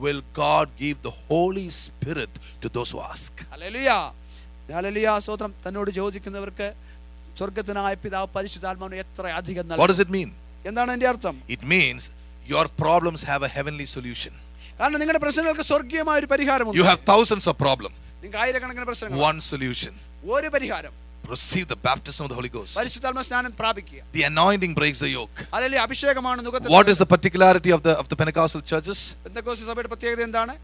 will God give the Holy Spirit to those who ask? Hallelujah. Hallelujah സ്തോത്രം. തന്നോട് ചോദിക്കുന്നവർക്ക് സ്വർഗ്ഗത്തിനായ പിതാവ് പരിശുദ്ധാത്മാവിനെ എത്ര അധികം നൽകും. What does it mean? എന്താണ് അതിന്റെ അർത്ഥം? It means your problems have a heavenly solution. കാരണം നിങ്ങളുടെ പ്രശ്നങ്ങൾക്ക് സ്വർഗീയമായ ഒരു പരിഹാരമുണ്ട്. You have thousands of problems. നിങ്ങൾക്ക് ആയിരക്കണക്കിന് പ്രശ്നങ്ങൾ. One solution. ഒരു പരിഹാരം. Receive the baptism of the Holy Ghost. പരിശുദ്ധാത്മ സ്നാനം പ്രാപിക്കുക. The anointing breaks the yoke. Hallelujah. അഭിഷേകമാണ് നുകത്തിൽ. What is the particularity of the Pentecostal churches? Pentecost സഭയുടെ പ്രത്യേകത എന്താണ്?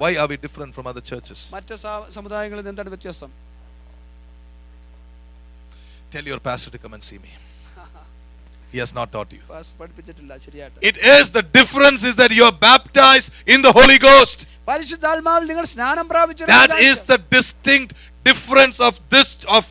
Why are we different from other churches? മറ്റ് സമുദായങ്ങളിൽ നിന്ന് എന്താണ് വ്യത്യാസം? Tell your pastor to come and see me. He has not taught you. പഠിപ്പിച്ചിട്ടില്ല ശരിയായിട്ട്. It is the difference is that you are baptized in the Holy Ghost. പരിശുദ്ധാത്മാവിൽ നിങ്ങൾ സ്നാനം പ്രാപിച്ചു. That is the distinct difference of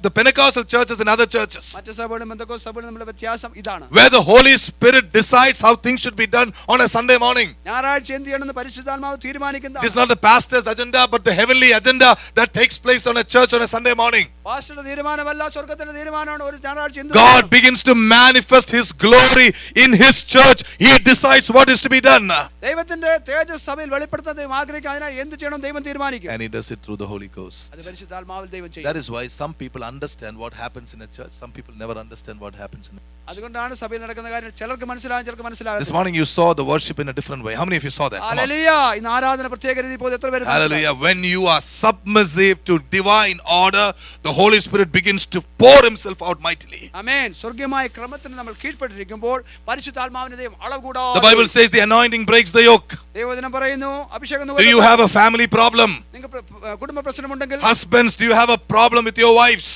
the Pentecostal churches and other churches. മറ്റ് സഭകളും പെന്തക്കോസ്ത് സഭകളും തമ്മിലുള്ള വ്യത്യാസം ഇതാണ്. Where the Holy Spirit decides how things should be done on a Sunday morning. ഞായറാഴ്ച എന്ത് ചെയ്യണമെന്ന് പരിശുദ്ധാത്മാവ് തീരുമാനിക്കുന്നതാണ്. It is not the pastor's agenda but the heavenly agenda that takes place on a church on a Sunday morning. പാസ്റ്ററുടെ തീരുമാനമല്ല, സ്വർഗ്ഗത്തിന്റെ തീരുമാനമാണ് ഒരു ഞായറാഴ്ച എന്ത്. God begins to manifest His glory in His church. He decides what is to be done. ദൈവത്തിന്റെ തേജസ് സഭയിൽ വെളിപ്പെടുത്താൻ ദൈവം ആഗ്രഹിക്കുന്നു. അതിനാൽ എന്ത് ചെയ്യണം ദൈവം തീരുമാനിക്കും. And He does it through the Holy Ghost. അത് പരിശുദ്ധാത്മാവിൽ ദൈവം ചെയ്യും. That is why some people understand what happens in a church. Some people never understand what happens in a church. അതുകൊണ്ടാണ് സഭയിൽ നടക്കുന്ന കാര്യം ചിലർക്ക് മനസ്സിലാകും, ചിലർക്ക് മനസ്സിലാകില്ല. This morning you saw the worship in a different way. How many of you saw that? Hallelujah. ഇന്ന് ആരാധന പ്രത്യേക രീതിയിൽ പോയത് എത്ര പേര്? Hallelujah. When you are submissive to divine order, the Holy Spirit begins to pour Himself out mightily. ആമേൻ. സ്വർഗ്ഗീയമായ ക്രമത്തിന് നമ്മൾ കീഴ്പ്പെട്ടിരിക്കുമ്പോൾ പരിശുദ്ധാത്മാവിനെ ദൈവം അളവുകൂടാതെ. The Bible says the anointing breaks the yoke. ദൈവവചനം പറയുന്നു അഭിഷേകം. Do you have a family problem? നിങ്ങൾക്ക് കുടുംബ പ്രശ്നമുണ്ടെങ്കിൽ. Husbands, do you have a problem with your wives?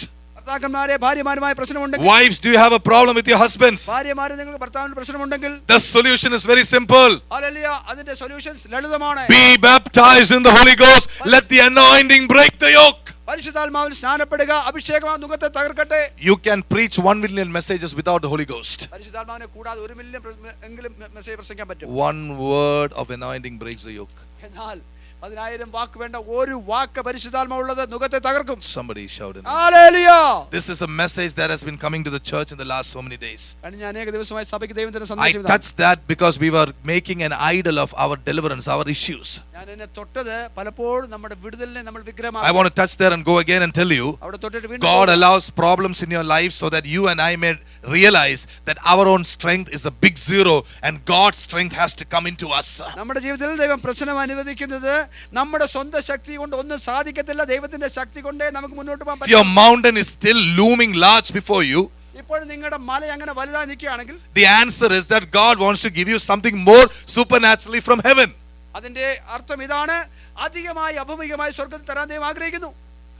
ഭർത്താക്കന്മാരെ ഭാര്യമാരുമായി പ്രശ്നമുണ്ടെങ്കിൽ. Wives, do you have a problem with your husbands? ഭാര്യമാരെ നിങ്ങൾക്ക് ഭർത്താവിന് പ്രശ്നമുണ്ടെങ്കിൽ. The solution is very simple. Hallelujah. അതിന്റെ സൊല്യൂഷൻസ് ലളിതമാണ്. Be baptized in the Holy Ghost. Let the anointing break the yoke. പരിശുദ്ധാത്മാവിൽ സ്നാനപ്പെടുക, അഭിഷേകം നുകത്തെ തകർക്കട്ടെ. You can preach 1 million messages without the Holy Ghost. പരിശുദ്ധാത്മാവിനെ കൂടാതെ 1 മില്യൺ എങ്കിലും മെസ്സേജ് പ്രസംഗിക്കാൻ പറ്റും. One word of anointing breaks the yoke. എന്നാൽ 10,000 വാക്ക് വേണ്ട ഒരു വാക്ക് പരിശുദ്ധാത്മാവുള്ളത് നുകത്തെ തകർക്കും. Somebody shout. Hallelujah. This is a message that has been coming to the church in the last so many days. കഴിഞ്ഞ അനേക ദിവസമായി സഭയ്ക്ക് ദൈവത്തിന്റെ I സന്ദേശം ഇതാണ്. touched that because we were making an idol of our deliverance, our issues. ഞാൻ എന്നെ തൊട്ടത് പലപ്പോഴും നമ്മുടെ വിടുതലിനെ നമ്മൾ I വിഗ്രഹമാക്കി. want to touch there and go again and tell you, അവിടെ തൊട്ടിട്ട് വീണ്ടും God allows problems in your life so that you and I may realize that our own strength is a big zero and God's strength has to come into us. നമ്മുടെ ജീവിതത്തിൽ ദൈവം പ്രശ്നം അനുവദിക്കുന്നത് നമ്മുടെ സ്വന്തം ശക്തി കൊണ്ട് ഒന്നും സാധിക്കത്തില്ല. ദൈവത്തിന്റെ ശക്തി കൊണ്ടേ നമുക്ക് മുന്നോട്ട് പോകാൻ If your പറ്റും. mountain is still looming large before you, ഇപ്പോൾ നിങ്ങളുടെ മല അങ്ങനെ വലുതായി നിൽക്കുകയാണെങ്കിൽ the answer is that God wants to give you something more supernaturally from heaven. അതിന്റെ അർത്ഥം ഇതാണ്, അധികമായി അഭൗമികമായി സ്വർഗ്ഗത്തിൽ തരാൻ ദൈവം ആഗ്രഹിക്കുന്നു.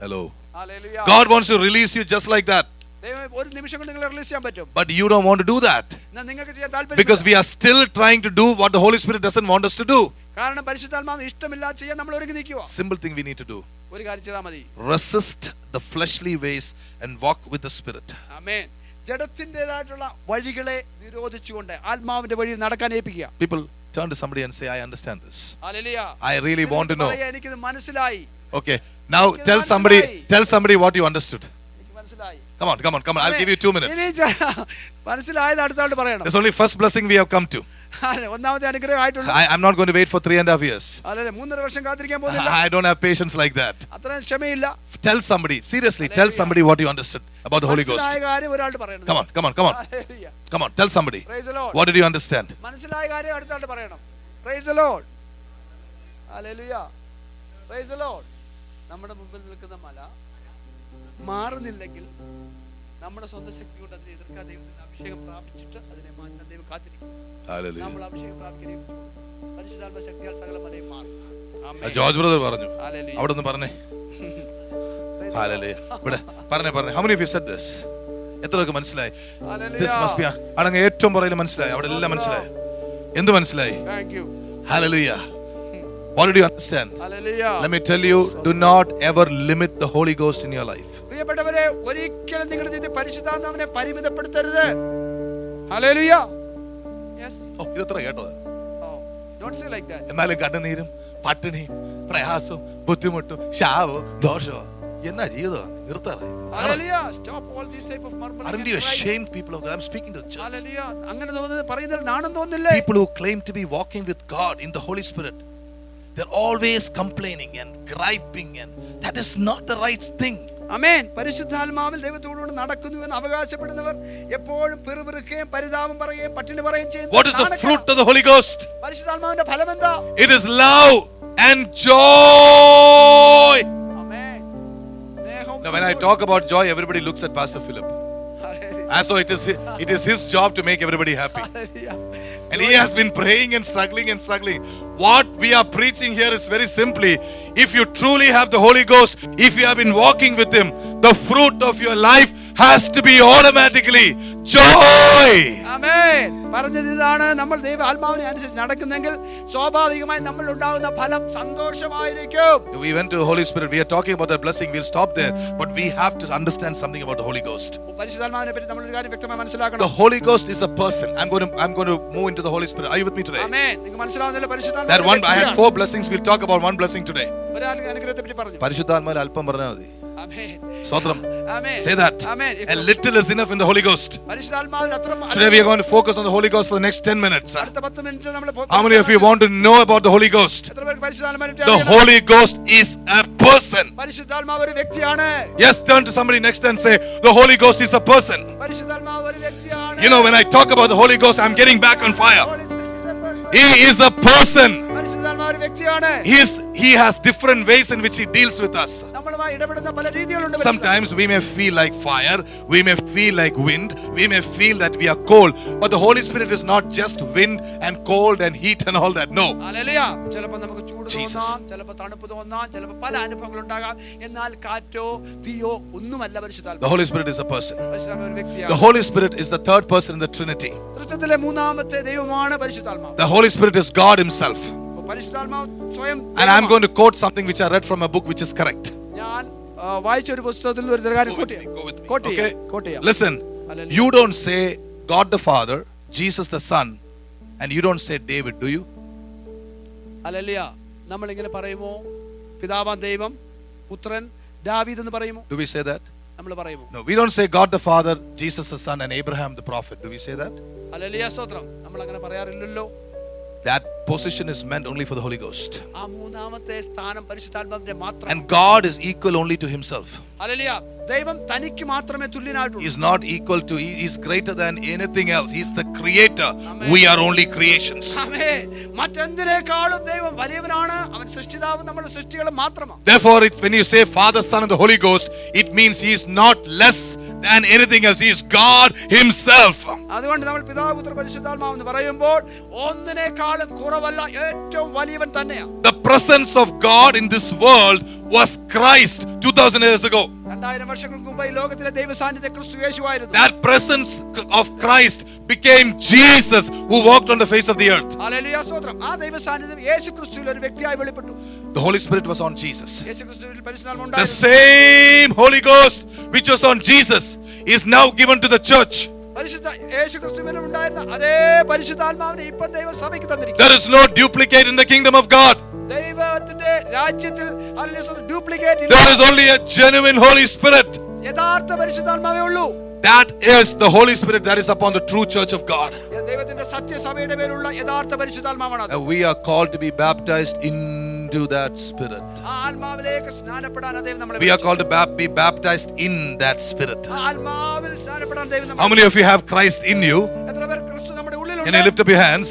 Hello. Hallelujah. God wants to release you just like that. ദൈവം ഒരു നിമിഷം കൊണ്ട് നിങ്ങളെ റിലീസ് ചെയ്യാൻ പറ്റും. But you don't want to do that. എന്നാൽ നിങ്ങൾക്ക് ചെയ്യാൻ താല്പര്യം Because we are still trying to do what the Holy Spirit doesn't want us to do. കാരണം പരിശുദ്ധാത്മാവ് ഇഷ്ടമില്ലാതെ ചെയ്യാൻ നമ്മൾ ഒരുങ്ങി നിൽക്കുക. Simple thing we need to do. ഒരു കാര്യം ചെയ്താൽ മതി. Resist the fleshly ways and walk with the Spirit. ആമേൻ. ജഡത്തിന്റേതായിട്ടുള്ള വഴികളെ നിരോധിച്ചുകൊണ്ട് ആത്മാവിന്റെ വഴിയിൽ നടക്കാൻ ഏൽപ്പിക്കുക. People turn to somebody and say, I understand this. Hallelujah. I really want to know. എനിക്കിത് മനസ്സിലായി. Okay. Now tell somebody what you understood. Come on. I'll give you 2 minutes. മനസ്സിലായത് അടുത്ത ആളോട് പറയണം. There's only first blessing we have come to. ഒന്നാമത്തെ അനുഗ്രഹം ആയിട്ടുള്ളൂ. I'm not going to wait for 3.5 years. അല്ലല്ല 3.5 വർഷം കാത്തിരിക്കാൻ പോകുന്നില്ല. I don't have patience like that. അത്ര ക്ഷമയില്ല. Tell somebody, seriously, tell somebody what you understood about the Holy Ghost. മനസ്സിലായ കാര്യം ഒരാളോട് പറയണം. Come on, tell somebody. Praise the Lord. What did you understand? മനസ്സിലായ കാര്യം അടുത്ത ആളോട് പറയണം. Praise the Lord. Hallelujah. Praise the Lord. നമ്മുടെ മുമ്പിൽ നിൽക്കുന്ന മല മാറുന്നില്ലെങ്കിൽ നമ്മുടെ സ്വന്തം ശക്തി കൊണ്ട് അതിനെ എതിർക്കാൻ ദൈവത്തിന്റെ അഭിഷേകം പ്രാപിച്ചിട്ട് അതിനെ മാറ്റാൻ ദൈവം കാത്തിരിക്കും. നമ്മൾ അഭിഷേകം പ്രാപിക്കുകയും പരിശുദ്ധാത്മ ശക്തിയാൽ സകല മലയും മാറും. ജോർജ് ബ്രദർ പറഞ്ഞു. അവിടെ ഒന്ന് പറഞ്ഞേ. ഇവിടെ പറഞ്ഞേ. How many of you said this? എത്രയൊക്കെ മനസ്സിലായി? This must be അടങ്ങ് ഏറ്റവും പറയല് മനസ്സിലായി. അവിടെ എല്ലാം മനസ്സിലായി. എന്ത് മനസ്സിലായി? Thank you. Hallelujah. What did you understand? Hallelujah. Let me tell you, do not ever limit the Holy Ghost in your life. പ്രിയപ്പെട്ടവരെ, ഒരിക്കലും നിങ്ങളുടെ ജീവിതത്തിൽ പരിശുദ്ധാത്മാവിനെ പരിമിതപ്പെടുത്തരുത്. Hallelujah. Yes. ഇതെത്ര കേട്ടത്? Don't say like that. എന്നാലും കണ്ണുനീരും പട്ടിണിയും പ്രയാസവും ബുദ്ധിമുട്ടും ശാപവും ദോഷവും എന്നാ ജീവിതം നിർത്താറായി. Hallelujah. Stop all these type of murmuring. Aren't you ashamed, people of God? I'm speaking to the church. Hallelujah. അങ്ങനെ തോന്നുന്നത് പറയുന്നതിൽ നാണം തോന്നുന്നില്ലേ? People who claim to be walking with God in the Holy Spirit, they're always complaining and griping, and that is not the right thing. ആമേൻ. പരിശുദ്ധാത്മാവിൽ ദൈവത്തോടുകൂടി നടക്കുന്നു എന്ന് അവകാശപ്പെടുന്നവർ എപ്പോഴും പിറുപിറുക്കുകയും പരിതാപം പറയുകയും പട്ടിണി പറയുകയും ചെയ്യുന്നു. What is the fruit of the Holy Ghost? പരിശുദ്ധാത്മാവിന്റെ ഫലം എന്താ? It is love and joy. ആമേൻ. സ്നേഹവും. Now when I talk about joy, everybody looks at Pastor Philip as though it is his job to make everybody happy. And he has been praying and struggling. What we are preaching here is very simply, if you truly have the Holy Ghost, if you have been walking with him, the fruit of your life has to be automatically joy. ആമേൻ. പറഞ്ഞത് ഇതാണ്, നമ്മൾ ദൈവ ആത്മാവിനെ അനുസരിച്ച് നടക്കുന്നെങ്കിൽ സ്വാഭാവികമായി നമ്മൾ ഉണ്ടാകുന്ന ഫലം സന്തോഷമായിരിക്കും. We went to the Holy Spirit. We are talking about that blessing. We'll stop there, but we have to understand something about the Holy Ghost. പരിശുദ്ധാത്മാവിനെ പറ്റി നമ്മൾ ഒരു കാര്യം വ്യക്തമായി മനസ്സിലാക്കണം. The Holy Ghost is a person. I'm going to move into the Holy Spirit. Are you with me today? ആമേൻ. നിങ്ങൾക്ക് മനസ്സിലാവുന്നില്ല പരിശുദ്ധാത്മാവ്. That one, I had 4 blessings. We'll talk about one blessing today. ഒരാൾ അനുഗ്രഹത്തെ പറ്റി പറഞ്ഞു. പരിശുദ്ധാത്മാവിൽ അല്പം പറഞ്ഞാൽ മതി. ആമേൻ. സ്തോത്രം. ആമേൻ. Say that. Amen. A little is enough in the Holy Ghost. പരിശുദ്ധാത്മാവിൽ അത്ര. Today we are going to focus on the Holy Ghost for the next 10 minutes. അടുത്ത 10 മിനിറ്റ് നമ്മൾ. How many of you want to know about the Holy Ghost? എത്ര പേർക്ക് പരിശുദ്ധാത്മാവിനെ പറ്റി The അറിയണം? Holy Ghost is a person. പരിശുദ്ധാത്മാവ് ഒരു വ്യക്തിയാണ്. Yes, turn to somebody next and say, the Holy Ghost is a person. പരിശുദ്ധാത്മാവ് ഒരു വ്യക്തിയാണ്. You know, when I talk about the Holy Ghost, I'm getting back on fire. He is a person. പരിശുദ്ധാത്മാവ് ഒരു വ്യക്തിയാണ്. He has different ways in which he deals with us. നമ്മളുമായി ഇടപെടുന്ന പല രീതികളുണ്ട്. Sometimes we may feel like fire, we may feel like wind, we may feel that we are cold, but the Holy Spirit is not just wind and cold and heat and all that. No. Hallelujah. ചിലപ്പോൾ നമുക്ക് ചൂട് തോന്നാം, ചിലപ്പോൾ തണുപ്പ് തോന്നാം, ചിലപ്പോൾ പല അനുഭവങ്ങൾ ഉണ്ടാകാം. എന്നാൽ കാറ്റോ തീയോ ഒന്നുമല്ല പരിശുദ്ധാത്മാവ്. The Holy Spirit is a person. പരിശുദ്ധാത്മാവ് ഒരു വ്യക്തിയാണ്. The Holy Spirit is the third person in the Trinity. ത്രിത്വത്തിലെ മൂന്നാമത്തെ ദൈവമാണ് പരിശുദ്ധാത്മാവ്. The Holy Spirit is God himself. പരിശുദ്ധാത്മാവ് സ്വയം. And I'm going to quote something which I read from a book which is correct. ഞാൻ വായിച്ച ഒരു പുസ്തകത്തിൽ ഒരു കാര്യം കോട്ട് ചെയ്യാം. Listen, you don't say God the Father, Jesus the Son, and you don't say David, do you? Hallelujah. നമ്മൾ ഇങ്ങനെ പറയുമോ? പിതാവാം ദൈവം, പുത്രൻ, ദാവീദ് എന്ന് പറയുമോ? Do we say that? നമ്മൾ പറയുമോ? No, we don't say God the Father, Jesus the Son, and Abraham the prophet. Do we say that? Hallelujah. സ്തോത്രം. നമ്മൾ അങ്ങനെ പറയാറില്ലല്ലോ. That position is meant only for the Holy Ghost. ആ മൂന്നാമത്തെ സ്ഥാനം പരിശുദ്ധാത്മാവിന്റെ മാത്രം. And God is equal only to himself. Hallelujah. ദൈവം തനിക്ക് മാത്രമേ തുല്യനായിട്ടുള്ളൂ. He is not equal to, he is greater than anything else. He is the creator. We are only creations. ആമേൻ. മറ്റെന്തിനേക്കാളും ദൈവം വലിയവനാണ്. അവൻ സൃഷ്ടിതാവ്, നമ്മുടെ സൃഷ്ടികൾ മാത്രമാണ്. Therefore, when you say Father, Son, and the Holy Ghost, it means he is not less than anything else. He is God himself. അതുകൊണ്ട് നമ്മൾ പിതാവ്, പുത്രൻ, പരിശുദ്ധാത്മാവ് എന്ന് പറയുമ്പോൾ ഒന്നിനേക്കാളും കുറവല്ല, ഏറ്റവും വലിയവൻ തന്നെയാണ്. The presence of God in this world was Christ 2000 years ago. 2000 വർഷങ്ങൾക്ക് മുമ്പ് ഈ ലോകത്തിലെ ദൈവസാന്നിധ്യം ക്രിസ്തു യേശുവായിരുന്നു. That presence of Christ became Jesus who walked on the face of the earth. Hallelujah. സ്തോത്രം. ആ ദൈവസാന്നിധ്യം യേശു ക്രിസ്തുവിൽ ഒരു വ്യക്തിയായി വെളിപ്പെട്ടു. The Holy Spirit was on Jesus. യേശു ക്രിസ്തുവിൽ പരിശുദ്ധാത്മാവ് The ഉണ്ടായിരുന്നു. same Holy Ghost which was on Jesus is now given to the church. പരിശുദ്ധ യേശു ക്രിസ്തുവിൽ ഉണ്ടായിരുന്ന അതേ പരിശുദ്ധാത്മാവിനെ ഇപ്പോൾ ദൈവസഭയ്ക്ക് തന്നിരിക്കുന്നു. There is no duplicate in the kingdom of God. ദൈവത്തിന്റെ രാജ്യത്തിൽ ഡ്യൂപ്ലിക്കേറ്റ് ഇല്ല. There is only a genuine Holy Spirit. യഥാർത്ഥ പരിശുദ്ധാത്മാവേ ഉള്ളൂ. That is the Holy Spirit that is upon the true church of God. ദൈവത്തിന്റെ സത്യസഭയുടെ മേലുള്ള യഥാർത്ഥ പരിശുദ്ധാത്മാവാണ് അത്. And we are called to be baptized into that Spirit. ആ ആത്മാവിലേക്ക് സ്നാനപ്പെടാൻ ദൈവം നമ്മളെ We are called to be baptized in that Spirit. ആ ആത്മാവിൽ സ്നാനപ്പെടാൻ ദൈവം നമ്മളെ. How many of you have Christ in you? എത്ര പേർ ക്രിസ്തു നമ്മുടെ ഉള്ളിലുണ്ട്? Can you lift up your hands?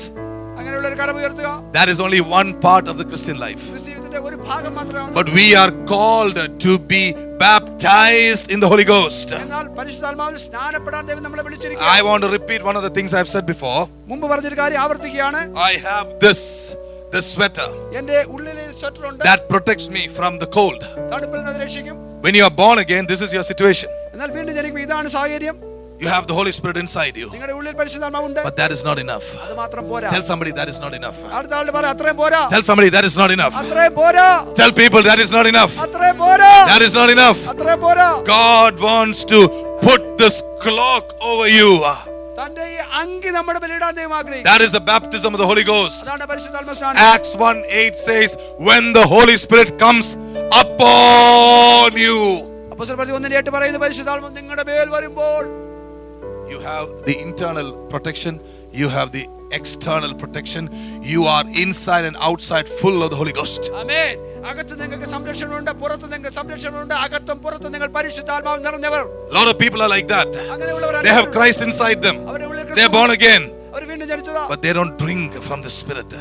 അങ്ങനെയുള്ള ഒരു കരം ഉയർത്തുക. That is only one part of the Christian life. ക്രിസ്തുവിന്റെ ഒരു ഭാഗം മാത്രമാണ്. But we are called to be baptized in the Holy Ghost. എന്നാൽ പരിശുദ്ധാത്മാവിൽ സ്നാനപ്പെടാൻ ദൈവം നമ്മളെ വിളിച്ചിരിക്കുന്നു. I want to repeat one of the things I have said before. മുമ്പ് പറഞ്ഞൊരു കാര്യം ആവർത്തിക്കുകയാണ്. I have this sweater എൻ്റെ ഉള്ളിൽ സ്വെറ്റർ ഉണ്ട്. that protects me from the cold. തണുപ്പിൽ നിന്ന് രക്ഷിക്കും. When you are born again, this is your situation. എന്നാൽ വീണ്ടും ജനിക്കുമ്പോൾ ഇതാണ് സാഹചര്യം. You have the Holy Spirit inside you. നിങ്ങളുടെ ഉള്ളിൽ പരിശുദ്ധാത്മാവുണ്ട്. But that is not enough. അത് മാത്രം പോരാ. Tell somebody that is not enough. അടുത്ത ആളുടെ പറ അത്രയും പോരാ. Tell somebody that is not enough. അത്രയും പോരാ. Tell people that is not enough. അത്രയും പോരാ. That is not enough. അത്രയും പോരാ. God wants to put this cloak over you. തന്റെ ഈ അങ്കി നമ്മുടെ മേൽ ഇടാൻ ദൈവം ആഗ്രഹിക്കുന്നു. That is the baptism of the Holy Ghost. അതാണ് പരിശുദ്ധാത്മ സ്നാനം. Acts 1:8 says, when the Holy Spirit comes upon you. അപ്പോസ്തലർ 1:8 പറയുന്നു പരിശുദ്ധാത്മാവ് നിങ്ങളുടെ മേൽ വരുമ്പോൾ You have the internal protection, you have the external protection, you are inside and outside full of the Holy Ghost. ആമേൻ. അകത്ത് നിങ്ങൾക്ക് സംരക്ഷണമുണ്ട്, പുറത്ത് നിങ്ങൾക്ക് സംരക്ഷണമുണ്ട്. അകത്തും പുറത്തും നിങ്ങൾ പരിശുദ്ധാത്മാവ് നിറഞ്ഞവർ. A lot of people are like that. അങ്ങനെയുള്ളവരാണ്. They have Christ inside them. അവരുടെ ഉള്ളിൽ They are born again, അവർ വീണ്ടും ജനിച്ചതാ. but they don't drink from the Spirit.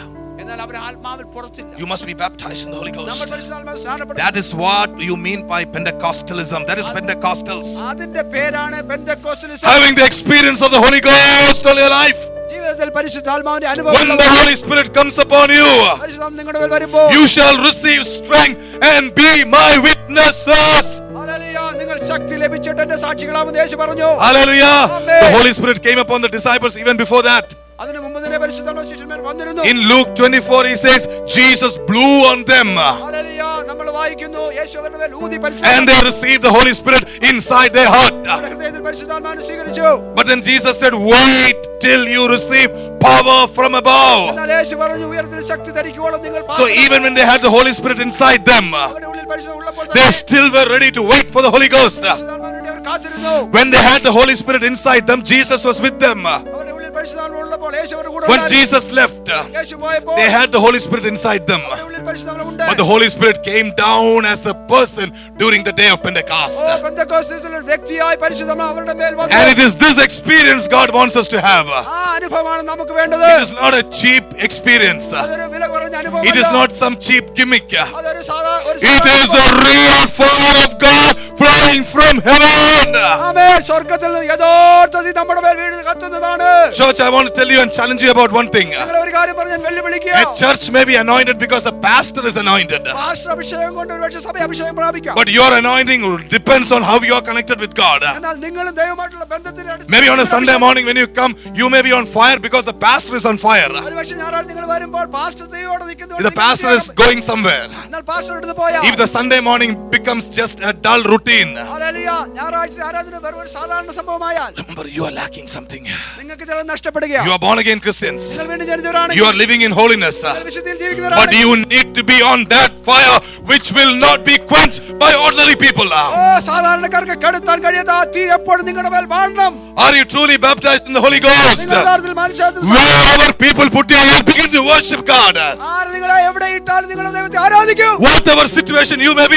എന്നാൽ അവർ ആത്മാവിൽ പുറത്തില്ല. You must be baptized in the Holy നമ്മൾ Ghost. പരിശുദ്ധാത്മാവിൽ സ്നാനപ്പെടണം. That is what you mean by Pentecostalism. That is Pentecostals. അതിന്റെ പേരാണ് പെന്തക്കോസ്തലിസം. Having the experience of the Holy Ghost all your life. ജീവിതത്തിൽ പരിശുദ്ധാത്മാവിന്റെ When അനുഭവം the Holy Spirit comes upon you, പരിശുദ്ധാത്മാവ് നിങ്ങളുടെ മേൽ വരുമ്പോൾ you shall receive strength and be my witnesses. Hallelujah, നിങ്ങൾ ശക്തി ലഭിച്ചിട്ട് എന്റെ സാക്ഷികളാമെന്ന് യേശു പറഞ്ഞു. Hallelujah. Amen. The Holy Spirit came upon the disciples even before that. അതിനു മുമ്പ് തന്നെ പരിശുദ്ധാത്മാവ് ശിഷ്യന്മാർ വന്നിരുന്നു. In Luke 24 he says Jesus blew on them hallelujah, നമ്മൾ വായിക്കുന്നു യേശു അവരുടെ മേൽ ഊതി and പരിശുദ്ധാത്മാവ് they received the Holy Spirit inside their heart. അവരുടെ ഹൃദയത്തിൽ പരിശുദ്ധാത്മാവിനെ സ്വീകരിച്ചു. But then Jesus said, wait till you receive power from above. എന്നാൽ യേശു പറഞ്ഞു ഉയരത്തിൽ ശക്തി ധരിക്കുവോളം നിങ്ങൾ So even when they had the Holy Spirit inside them, അവരുടെ ഉള്ളിൽ പരിശുദ്ധാത്മാവ് ഉള്ളപ്പോൾ they still were ready to wait for the Holy Ghost. പരിശുദ്ധാത്മാവിന് വേണ്ടി അവർ കാത്തിരുന്നു. When they had the Holy Spirit inside them, Jesus was with them. അവരുടെ ഉള്ളിൽ പരിശുദ്ധാത്മാവ് ഉള്ളപ്പോൾ യേശു അവരുടെ കൂടെ When ഉണ്ടായിരുന്നു. Jesus left, യേശു പോയപ്പോൾ they had the Holy Spirit inside them. അവരുടെ ഉള്ളിൽ പരിശുദ്ധാത്മാവ് ഉണ്ട്. But the Holy Spirit came down as a person during the day of Pentecost. ഓ, പെന്തക്കോസ്തിൽ ഒരു വ്യക്തിയായി പരിശുദ്ധാത്മാവ് അവരുടെ മേൽ വന്നു. And it is this experience God wants us to have. ആ അനുഭവമാണ് നമുക്ക് വേണ്ടത്. It is not a cheap experience. അതൊരു വില കുറഞ്ഞ അനുഭവമല്ല. It is not some cheap gimmick. അതൊരു സാധാരണ It is a real fire of God flowing from heaven. ആമേൻ. സ്വർഗ്ഗത്തിൽ നിന്ന് യഥാർത്ഥത്തിൽ നമ്മുടെ മേൽ വീണ് കത്തുന്നതാണ്. Church, I want to tell you and challenge you about one thing. നിങ്ങൾ ഒരു കാര്യം പറഞ്ഞ് വെല്ലുവിളിക്കുക. A church may be anointed because the pastor is anointed. Pastor അഭിഷേകം കൊണ്ട് ഒരുപക്ഷേ സഭ അഭിഷേകം പ്രാപിക്കാം. But your anointing depends on how you are connected with God. എന്നാൽ നിങ്ങളും ദൈവമായിട്ടുള്ള ബന്ധത്തിന്റെ അടിസ്ഥാനത്തിൽ Maybe on a Sunday morning when you come, you may be on fire because the pastor is on fire. ഒരുപക്ഷേ ഞായറാഴ്ച നിങ്ങൾ വരുമ്പോൾ പാസ്റ്റർ ദൈവത്തോടെ നിൽക്കുന്നു. If the pastor is going somewhere, എന്നാൽ പാസ്റ്റർ എടുത്ത് പോയാൽ if the Sunday morning becomes just a dull routine, hallelujah, ഞായറാഴ്ച ആരാധന വെറും ഒരു സാധാരണ സംഭവമായാൽ remember you are lacking something. നിങ്ങൾക്ക് ചിലത് നഷ്ടപ്പെടുകയാണ്. You are born again Christians. നിങ്ങൾ വീണ്ടും ജനിച്ചവരാണെങ്കിൽ You are living in holiness. നിങ്ങൾ വിശുദ്ധിയിൽ But ജീവിക്കുന്നവരാണെങ്കിൽ you need to be on that fire which will not be quenched by ordinary people. ഓ, സാധാരണക്കാർക്ക് കെടുത്താൻ കഴിയാത്ത ആ തീ എപ്പോഴും നിങ്ങളുടെ മേൽ വാഴണം. Are you truly baptized in the Holy Ghost? നിങ്ങൾ യഥാർത്ഥത്തിൽ മനുഷ്യത്വം Wherever people put you, you begin to worship God. ആര് നിങ്ങളെ എവിടെ ഇട്ടാലും നിങ്ങൾ ദൈവത്തെ ആരാധിക്കും. Whatever situation you may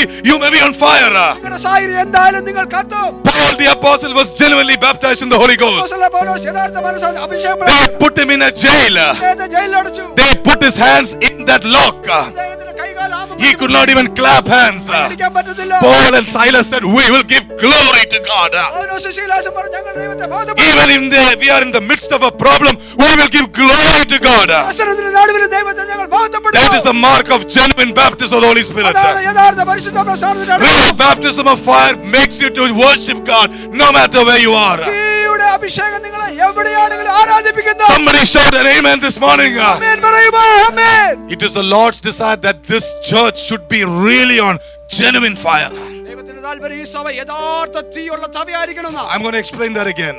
be on fire. നിങ്ങളുടെ സാഹചര്യം എന്തായാലും നിങ്ങൾ കത്തും. Paul the apostle was genuinely baptized in the Holy Ghost. അപ്പോസ്തലൻ പൗലോസ് യഥാർത്ഥ മനസ്സാൽ അഭിഷേകം They പ്രാപിച്ചു. put him in a jail. അദ്ദേഹത്തെ ജയിലിൽ അടച്ചു. They put his hands in that lock. അദ്ദേഹത്തിന്റെ കൈകാൽ ആമം He could not even clap hands. പിടിക്കാൻ പറ്റത്തില്ല. Paul and Silas said, we will give glory to God. പൗലോസ് ശീലാസും പറഞ്ഞു ഞങ്ങൾ ദൈവത്തെ മഹത്വപ്പെടുത്തും. Even in we are in the midst of a problem, we will give glory to God. പ്രശ്നത്തിന്റെ നടുവിൽ ദൈവത്തെ ഞങ്ങൾ മഹത്വപ്പെടുത്തും. That is the mark of genuine baptism of the Holy Spirit. അതാണ് യഥാർത്ഥ പരിശുദ്ധാത്മാ സ്നാനത്തിന്റെ Real അടയാളം. baptism of fire makes you to worship God no matter where you are. തീയുടെ അഭിഷേകം നിങ്ങളെ എവിടെയാണെങ്കിലും ആരാധിപ്പിക്കുന്നു. Somebody shout an amen this morning. ആമേൻ പറയുമോ? ആമേൻ. It is the Lord's desire that this church should be really on genuine fire. ദൈവത്തിന്റെ താല്പര്യം ഈ സഭ യഥാർത്ഥ തീയുള്ള സഭയായിരിക്കണം. I'm going to explain that again.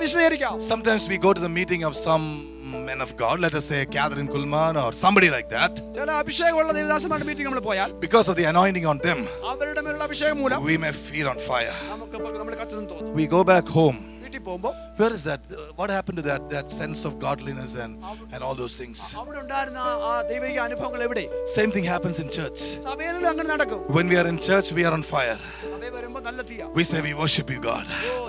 വിശദീകരിക്കാം. Sometimes we go to the meeting of some men of God, let us say Catherine Kuhlman or somebody like that, ചില അഭിഷേകമുള്ള ദേവദാസന്മാരുടെ meeting നമ്മൾ പോയാൽ, because of the anointing on them, അവരുടെ മേലുള്ള അഭിഷേകം മൂലം we may feel on fire. നമുക്ക് നമ്മൾ കത്തുന്നു തോന്നും. We go back home. വീട്ടിൽ പോകുമ്പോൾ, Where is that? What happened to that sense of godliness and all those things? അവിടെ ഉണ്ടായിരുന്ന ആ ദൈവിക അനുഭവങ്ങൾ എവിടെ? Same thing happens in church. സഭയിലും അങ്ങനെ നടക്കും. When we are in church, we are on fire. സഭയിൽ വരുമ്പോൾ നല്ല തീയാ. We say we worship you, God.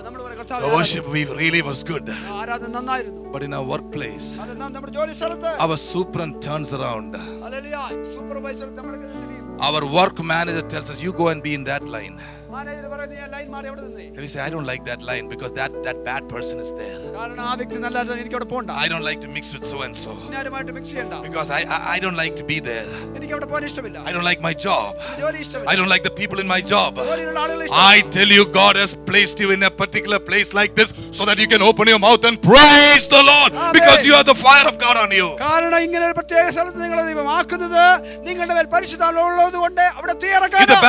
നമ്മൾ പറയും The കർത്താവേ, worship we really was good. ആരാധന നന്നായിരുന്നു. But in our workplace, നമ്മുടെ ജോലി സ്ഥലത്ത് our superintendent turns around. Hallelujah, supervisor നമ്മൾക്ക് തിരിയും. Our work manager tells us, you go and be in that line. Manager പറയുന്നു, ഈ ലൈൻ മാറി അവിടെ നിന്നേ. And we say, I don't like that line because that bad person is there. കാരണം ആ വ്യക്തി നല്ലതാണ്, എനിക്ക് അവിടെ പോകണ്ട. I don't like to mix with so and so ഞാനുമായിട്ട് മിക്സ് ചെയ്യണ്ട. because I don't like to be there. എനിക്ക് അവിടെ പോകാൻ ഇഷ്ടമില്ല. I don't like my job. ജോലി ഇഷ്ടമില്ല. I don't like the people in my job. ജോലിയിലുള്ള ആളുകളെ I ഇഷ്ടമില്ല. tell you, God has placed you in a particular place like this so that you can open your mouth and praise the Lord. Amen. Because you have the fire of God on you. കാരണം ഇങ്ങനെ ഒരു പ്രത്യേക സ്ഥലത്ത് നിങ്ങളെ ദൈവം ആക്കുന്നത് നിങ്ങളുടെ മേൽ പരിശുദ്ധാത്മാവ് ഉള്ളതുകൊണ്ട് അവിടെ തീ If ഇറക്കാനാ.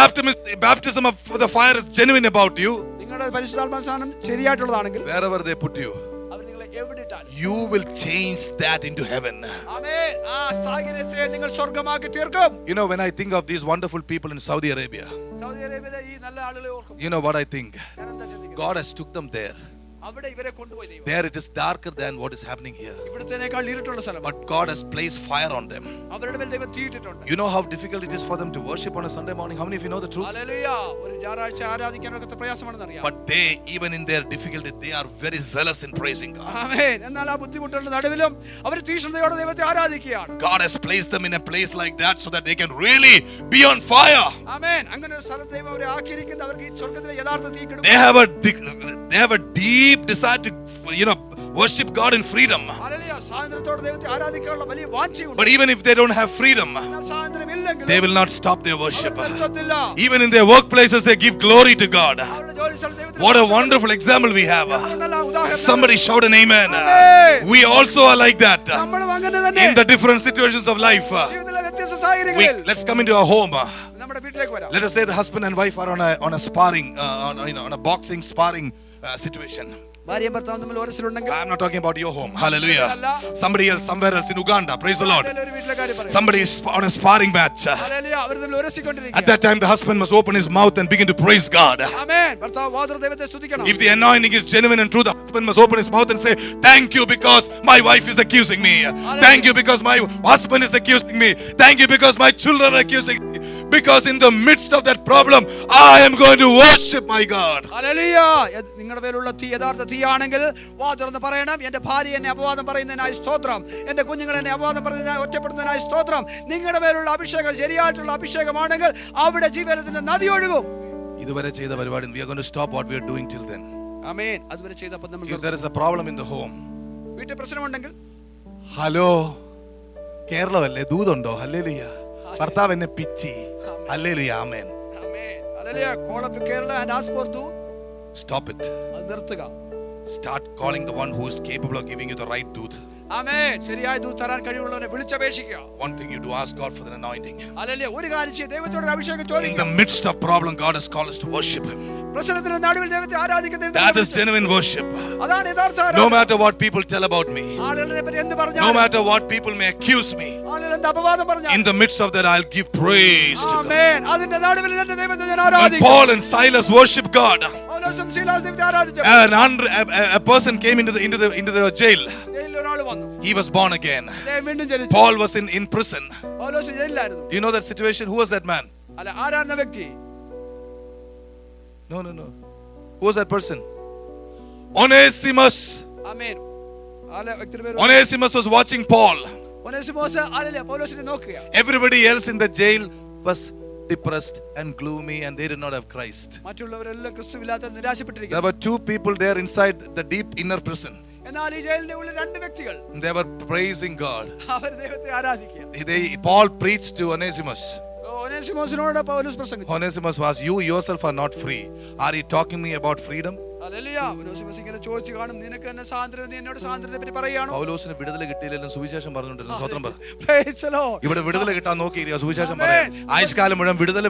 the baptism of the fire is genuine about you, നിങ്ങളുടെ പരിശുദ്ധാത്മാവ് സ്ഥാനം ശരിയായിട്ടുള്ളതാണെങ്കിൽ wherever they put you, അവർ നിങ്ങളെ എവിടെ ഇട്ടാലും you will change that into heaven. ആമേൻ. ആ സാഹചര്യത്തെ നിങ്ങൾ സ്വർഗ്ഗമാക്കി തീർക്കും. You know, when I think of these wonderful people in Saudi Arabia, Saudi അറേബ്യയിലെ ഈ നല്ല ആളുകളെ ഓർക്കും. you know what I think? ഞാൻ എന്താ ചിന്തിക്കുന്നത്? God has took them there. അവിടെ ഇവരെ കൊണ്ടുപോയി ദൈവം. There it is darker than what is happening here. ഇവിടത്തേക്കാൾ ഇരുട്ടുള്ള സ്ഥലം. But God has placed fire on them. അവരുടെ മേൽ ദൈവം തീ ഇട്ടിട്ടുണ്ട്. You know how difficult it is for them to worship on a Sunday morning? How many of you know the truth? Hallelujah. ഒരു ഞായറാഴ്ച ആരാധിക്കാനൊക്കെ പ്രയാസമാണെന്ന് അറിയാം. But they, even in their difficulty, they are very zealous in praising God. ആമേൻ. എന്നാൽ ആ ബുദ്ധിമുട്ടുകളുടെ നടുവിലും അവർ തീക്ഷ്ണതയോടെ ദൈവത്തെ ആരാധിക്കുകയാണ്. God has placed them in a place like that so that they can really be on fire. ആമേൻ. അങ്ങനെ ഒരു സ്ഥലത്ത് ദൈവം അവരെ ആക്കിയിരിക്കുന്നത് അവർക്ക് ഈ സ്വർഗ്ഗത്തിലെ യഥാർത്ഥ തീ കിട്ടും. They have a deep desire to, worship God in freedom. Hallelujah. സ്വാതന്ത്ര്യത്തോടെ ദൈവത്തെ ആരാധിക്കാനുള്ള വലിയ വാഞ്ചയുണ്ട്. But even if they don't have freedom, എന്നാൽ സ്വാതന്ത്ര്യമില്ലെങ്കിൽ they will not stop their worship. Our നിർത്തത്തില്ല. Even in their workplaces, they give glory to God. അവരുടെ ജോലി സ്ഥലത്ത് ദൈവത്തിന് What a wonderful example we have. നല്ല ഉദാഹരണം. Somebody shout an amen. Amen. We also are like that നമ്മളും അങ്ങനെ തന്നെ. in the different situations of life. ജീവിതത്തിലെ വ്യത്യസ്ത സാഹചര്യങ്ങളിൽ Let's come into our home. നമ്മുടെ വീട്ടിലേക്ക് വരാം. Let us say the husband and wife are on a sparring, on a boxing sparring situation. ഭാര്യയും ഭർത്താവും തമ്മിൽ ഒരസിലുണ്ടെങ്കിൽ I'm not talking about your home. Hallelujah. Somebody else, somewhere else in Uganda. Praise the Lord. ഒരു വീട്ടിലെ കാര്യം പറയാം. Somebody is on a sparring match. Hallelujah. അവർ തമ്മിൽ ഒരസിക്കൊണ്ടിരിക്കുക. At that time, the husband must open his mouth and begin to praise God. ആമേൻ. ഭർത്താവ് വാതിൽ ദൈവത്തെ സ്തുതിക്കണം. If the anointing is genuine and true, the husband must open his mouth and say, thank you because my wife is accusing me. Thank you because my husband is accusing me. Thank you because my children are accusing me. Because in the midst of that problem, I am going to worship my God. Hallelujah. നിങ്ങളുടെ മേലുള്ള തീ യഥാർത്ഥ തീയാണെങ്കിൽ വാ തുറന്ന് പറയണം, എന്റെ ഭാര്യ എന്നെ അപവാദം പറയുന്നതിനായി സ്തോത്രം, എന്റെ കുഞ്ഞുങ്ങൾ എന്നെ അപവാദം പറയുന്നതിനായി ഒറ്റപ്പെടുന്നതിനായി സ്തോത്രം. നിങ്ങളുടെ മേലുള്ള അഭിഷേകം ശരിയായിട്ടുള്ള അഭിഷേകമാണെങ്കിൽ അവിടെ ജീവജലത്തിന്റെ നദി ഒഴുകും. ഇതുവരെ ചെയ്ത പരിപാടി, we are going to stop what we are doing till then. ആമേൻ. അതുവരെ ചെയ്തപ്പോൾ നമ്മൾ If there is a problem in the home, വീട്ടിൽ പ്രശ്നമുണ്ടെങ്കിൽ ഹലോ കേരളമല്ലേ, ദൂതുണ്ടോ? ഹല്ലേലൂയ. ഭർത്താവ് എന്നെ പിച്ചി. Hallelujah. Amen. Amen. Hallelujah. Call up to Kerala and ask for Doot. Stop it. അത് നിർത്തുക. Start calling the one who is capable of giving you the right dooth. ആമേൻ. ശരിയായ ദൂത് തരാൻ കഴിവുള്ളവനെ വിളിച്ചപേക്ഷിക്കുക. One thing you do, ask God for the anointing. Hallelujah. ഒരു കാര്യം ചെയ്യ്, ദൈവത്തോട് ഒരു അഭിഷേകം In ചോദിക്കുക. the midst of problem, God has called us to worship Him. പ്രശ്നത്തിന്റെ നടുവിൽ ദൈവത്തെ ആരാധിക്കുന്ന That is genuine worship. അതാണ് യഥാർത്ഥ No ആരാധന. matter what people tell about me, ആളുകളെ പറ്റി എന്ത് no പറഞ്ഞാലും, matter what people may accuse me, ആളുകൾ എന്ത് അപവാദം in പറഞ്ഞാലും, the midst of that, I'll give praise to God. ആമേൻ. അതിന്റെ നടുവിൽ എന്റെ ദൈവത്തെ ഞാൻ When ആരാധിക്കും. Paul and Silas worship God, പൗലോസും ശീലാസും ദൈവത്തെ ആരാധിച്ചു. a person came into the jail. ജയിലിൽ ഒരാൾ വന്നു. He was born again. അദ്ദേഹം വീണ്ടും ജനിച്ചു. Paul was in prison. Paulose ജയിലിലായിരുന്നു. Do you know that situation? Who was that man? അല്ല, ആരാണ് വ്യക്തി? No. Who was that person? Onesimus. ആമേൻ. അല്ല, വ്യക്തിയുടെ പേര് Onesimus was watching Paul. Onesimus അല്ലല്ല പൗലോസിനെ നോക്കുക. Everybody else in the jail was depressed and gloomy and they did not have Christ. മറ്റുള്ളവരെല്ലാം ക്രിസ്തുവില്ലാത്ത നിരാശപ്പെട്ടിരിക്കുന്നു. There were two people there inside the deep inner prison. എന്നാൽ ഈ ജയിലിന്റെ ഉള്ളിൽ രണ്ട് വ്യക്തികൾ They were praising God. അവർ ദൈവത്തെ ആരാധിക്കുക. Paul preached to Onesimus. ഒനേസിമോസിനോട് പൗലോസ് പ്രസംഗിച്ചു. Onesimus was, you yourself are not free. Are you talking me about freedom? Hallelujah. Onesimus ഇങ്ങനെ ചോദിച്ചു കാണും, നിനക്ക് തന്നെ സ്വാതന്ത്ര്യം, നീ എന്നോട് സ്വാതന്ത്ര്യത്തെ പറ്റി പറയുകയാണോ? പൗലോസിന് വിടുതല കിട്ടിയില്ലെങ്കിലും സുവിശേഷം പറഞ്ഞുകൊണ്ടിരുന്നു. സ്വതന്ത്രം പറ. Praise the Lord. ഇവിടെ വിടുതല കിട്ടാൻ നോക്കിയിരിക്കുക, സുവിശേഷം പറയാൻ. ആയുഷ്കാലം മുഴുവൻ വിടുതല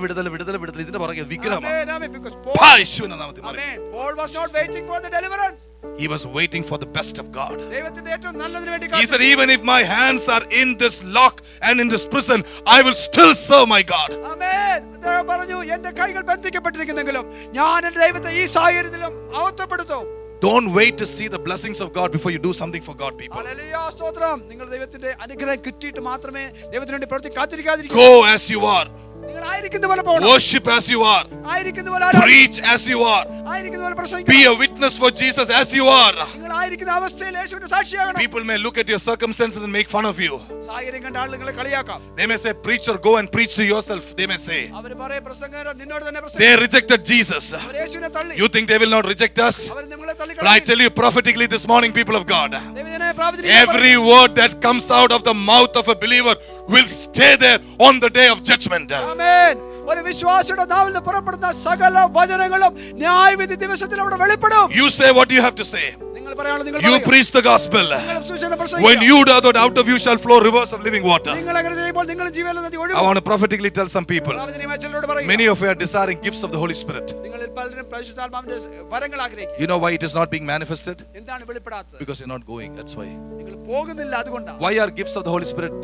ഇതിന്റെ പുറകെ വിഗ്രഹമാണ്. Amen, amen, because യേശുവിന്റെ നാമത്തിൽ Amen. Paul was not waiting for the deliverance. He was waiting for the best of God. ദൈവത്തിന്റെ ഏറ്റവും നല്ലതിനു വേണ്ടി He said, even if my hands are in this lock and in this prison, I will still serve my God. ആമേൻ. ദൈവം പറഞ്ഞു, എന്റെ കൈകൾ ബന്ധിക്കപ്പെട്ടിരിക്കുന്നെങ്കിലും ഞാൻ എന്റെ ദൈവത്തെ ഈ സാഹചര്യത്തിലും ഔത്തപ്പെടുത്തും. Don't wait to see the blessings of God before you do something for God, people. Hallelujah, സ്തോത്രം. നിങ്ങൾ ദൈവത്തിന്റെ അനുഗ്രഹം കിട്ടിയിട്ട് മാത്രമേ ദൈവത്തിന് വേണ്ടി പ്രവർത്തിക്കാതിരിക്കാതിരിക്കൂ. Go as you are. നിങ്ങൾ ആയിരിക്കുന്ന പോലെ പോകണം. Worship as you are. ആയിരിക്കുന്ന പോലെ ആരാധിക്കണം. Preach as you are. ആയിരിക്കുന്ന പോലെ പ്രസംഗിക്കണം. Be a witness for Jesus as you are. നിങ്ങൾ ആയിരിക്കുന്ന അവസ്ഥയിൽ യേശുവിന്റെ സാക്ഷിയാകണം. People may look at your circumstances and make fun of you. സാഹചര്യം കണ്ട ആളുകൾ നിങ്ങളെ കളിയാക്കാം. They may say, preacher, go and preach to yourself. They may say. അവർ പറയും, പ്രസംഗകൻ നിന്നോട് തന്നെ They പ്രസംഗിക്കും. rejected Jesus. അവർ യേശുവിനെ തള്ളി. You think they will not reject us? അവർ നിങ്ങളെ But I തള്ളിക്കളയും. tell you prophetically this morning, people of God, ദൈവജനമേ, പ്രാർത്ഥിക്കുക. every word that comes out of the mouth of a believer will stay there on the day of judgment. ആമേൻ. ഒരു വിശ്വാസിയുടെ നാവിൽ നിന്ന് പുറപ്പെടുന്ന സകല വചനങ്ങളും ന്യായവിധി ദിവസത്തിൽ അവിടെ വെളിപ്പെടും. You say what you have to say. നിങ്ങൾ പറയാനുള്ളത് നിങ്ങൾ You പറയുക. preach the gospel. നിങ്ങൾ സുവിശേഷം When പ്രസംഗിക്കുക. you do that, out of you shall flow rivers of living water. നിങ്ങൾ അങ്ങനെ ചെയ്യുമ്പോൾ നിങ്ങൾ ജീവനുള്ള നദി I ഒഴുകും. want to prophetically tell some people, പ്രാർത്ഥനയുമായി ചിലരോട് പറയുക. many of you are desiring gifts of the Holy Spirit. നിങ്ങളിൽ പലരും പരിശുദ്ധാത്മാവിന്റെ വരങ്ങൾ ആഗ്രഹിക്കുന്നു. You know why it is not being manifested? എന്താണ് വെളിപ്പെടാത്തത്? Because you're not going. That's why. നിങ്ങൾ പോകുന്നില്ല, അതുകൊണ്ടാണ്. Why are gifts of the Holy Spirit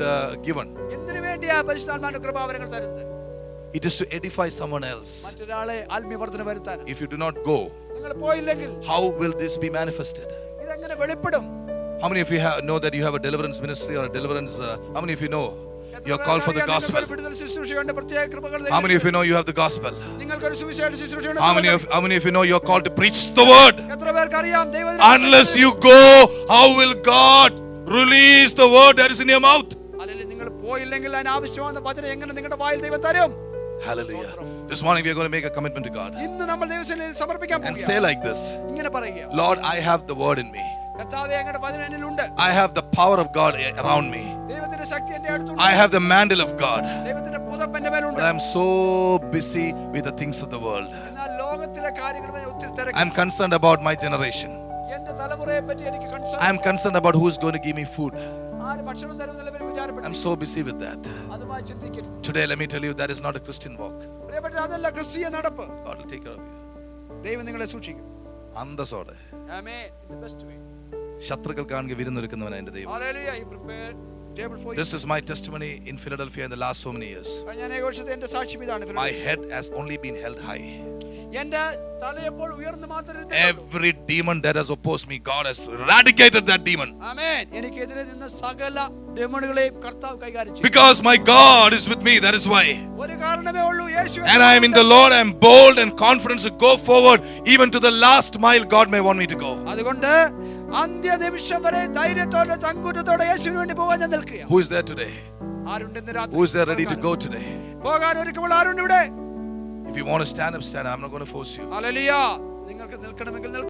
given? എന്തിനു വേണ്ടിയാ പരിശുദ്ധാത്മാവിന്റെ കൃപാവരങ്ങൾ തരുന്നത്? It is to edify someone else. മറ്റൊരാളെ ആത്മീയവർദ്ധന വരുത്താൻ. If you do not go, നിങ്ങൾ പോയില്ലെങ്കിൽ how will this be manifested? ഇതെങ്ങനെ വെളിപ്പെടും? How many of you know that you have a deliverance ministry or a deliverance? How many of you know you are called for the gospel? How many of you know you have the gospel? How many of you know you are called to preach the word? Unless you go, how will God release the word that is in your mouth? Hallelujah. This morning we are going to make a commitment to God and say like this: Lord, I have the word in me. I have the power of God around me. I have the mantle of God. But I am so busy with the things of the world. I am concerned about my generation. I am concerned about who is going to give me food. I am so busy with that. Today, let me tell you, that is not a Christian walk. God will take care of you. അന്തസ്സോടെ ശത്രുക്കൾ കാണുക വിരുന്നൊരുക്കുന്നവനാണ് എൻ്റെ ദൈവം. This is my testimony in Philadelphia in the last so many years. My head has only been held high. Every demon that has opposed me, God has eradicated that demon. Because my God is with me, that is why. And I am in the Lord, I am bold and confident to go forward even to the last mile God may want me to go. Who is there today? Who is there ready to go today? If you want to stand up, stand up. I'm not going to force you.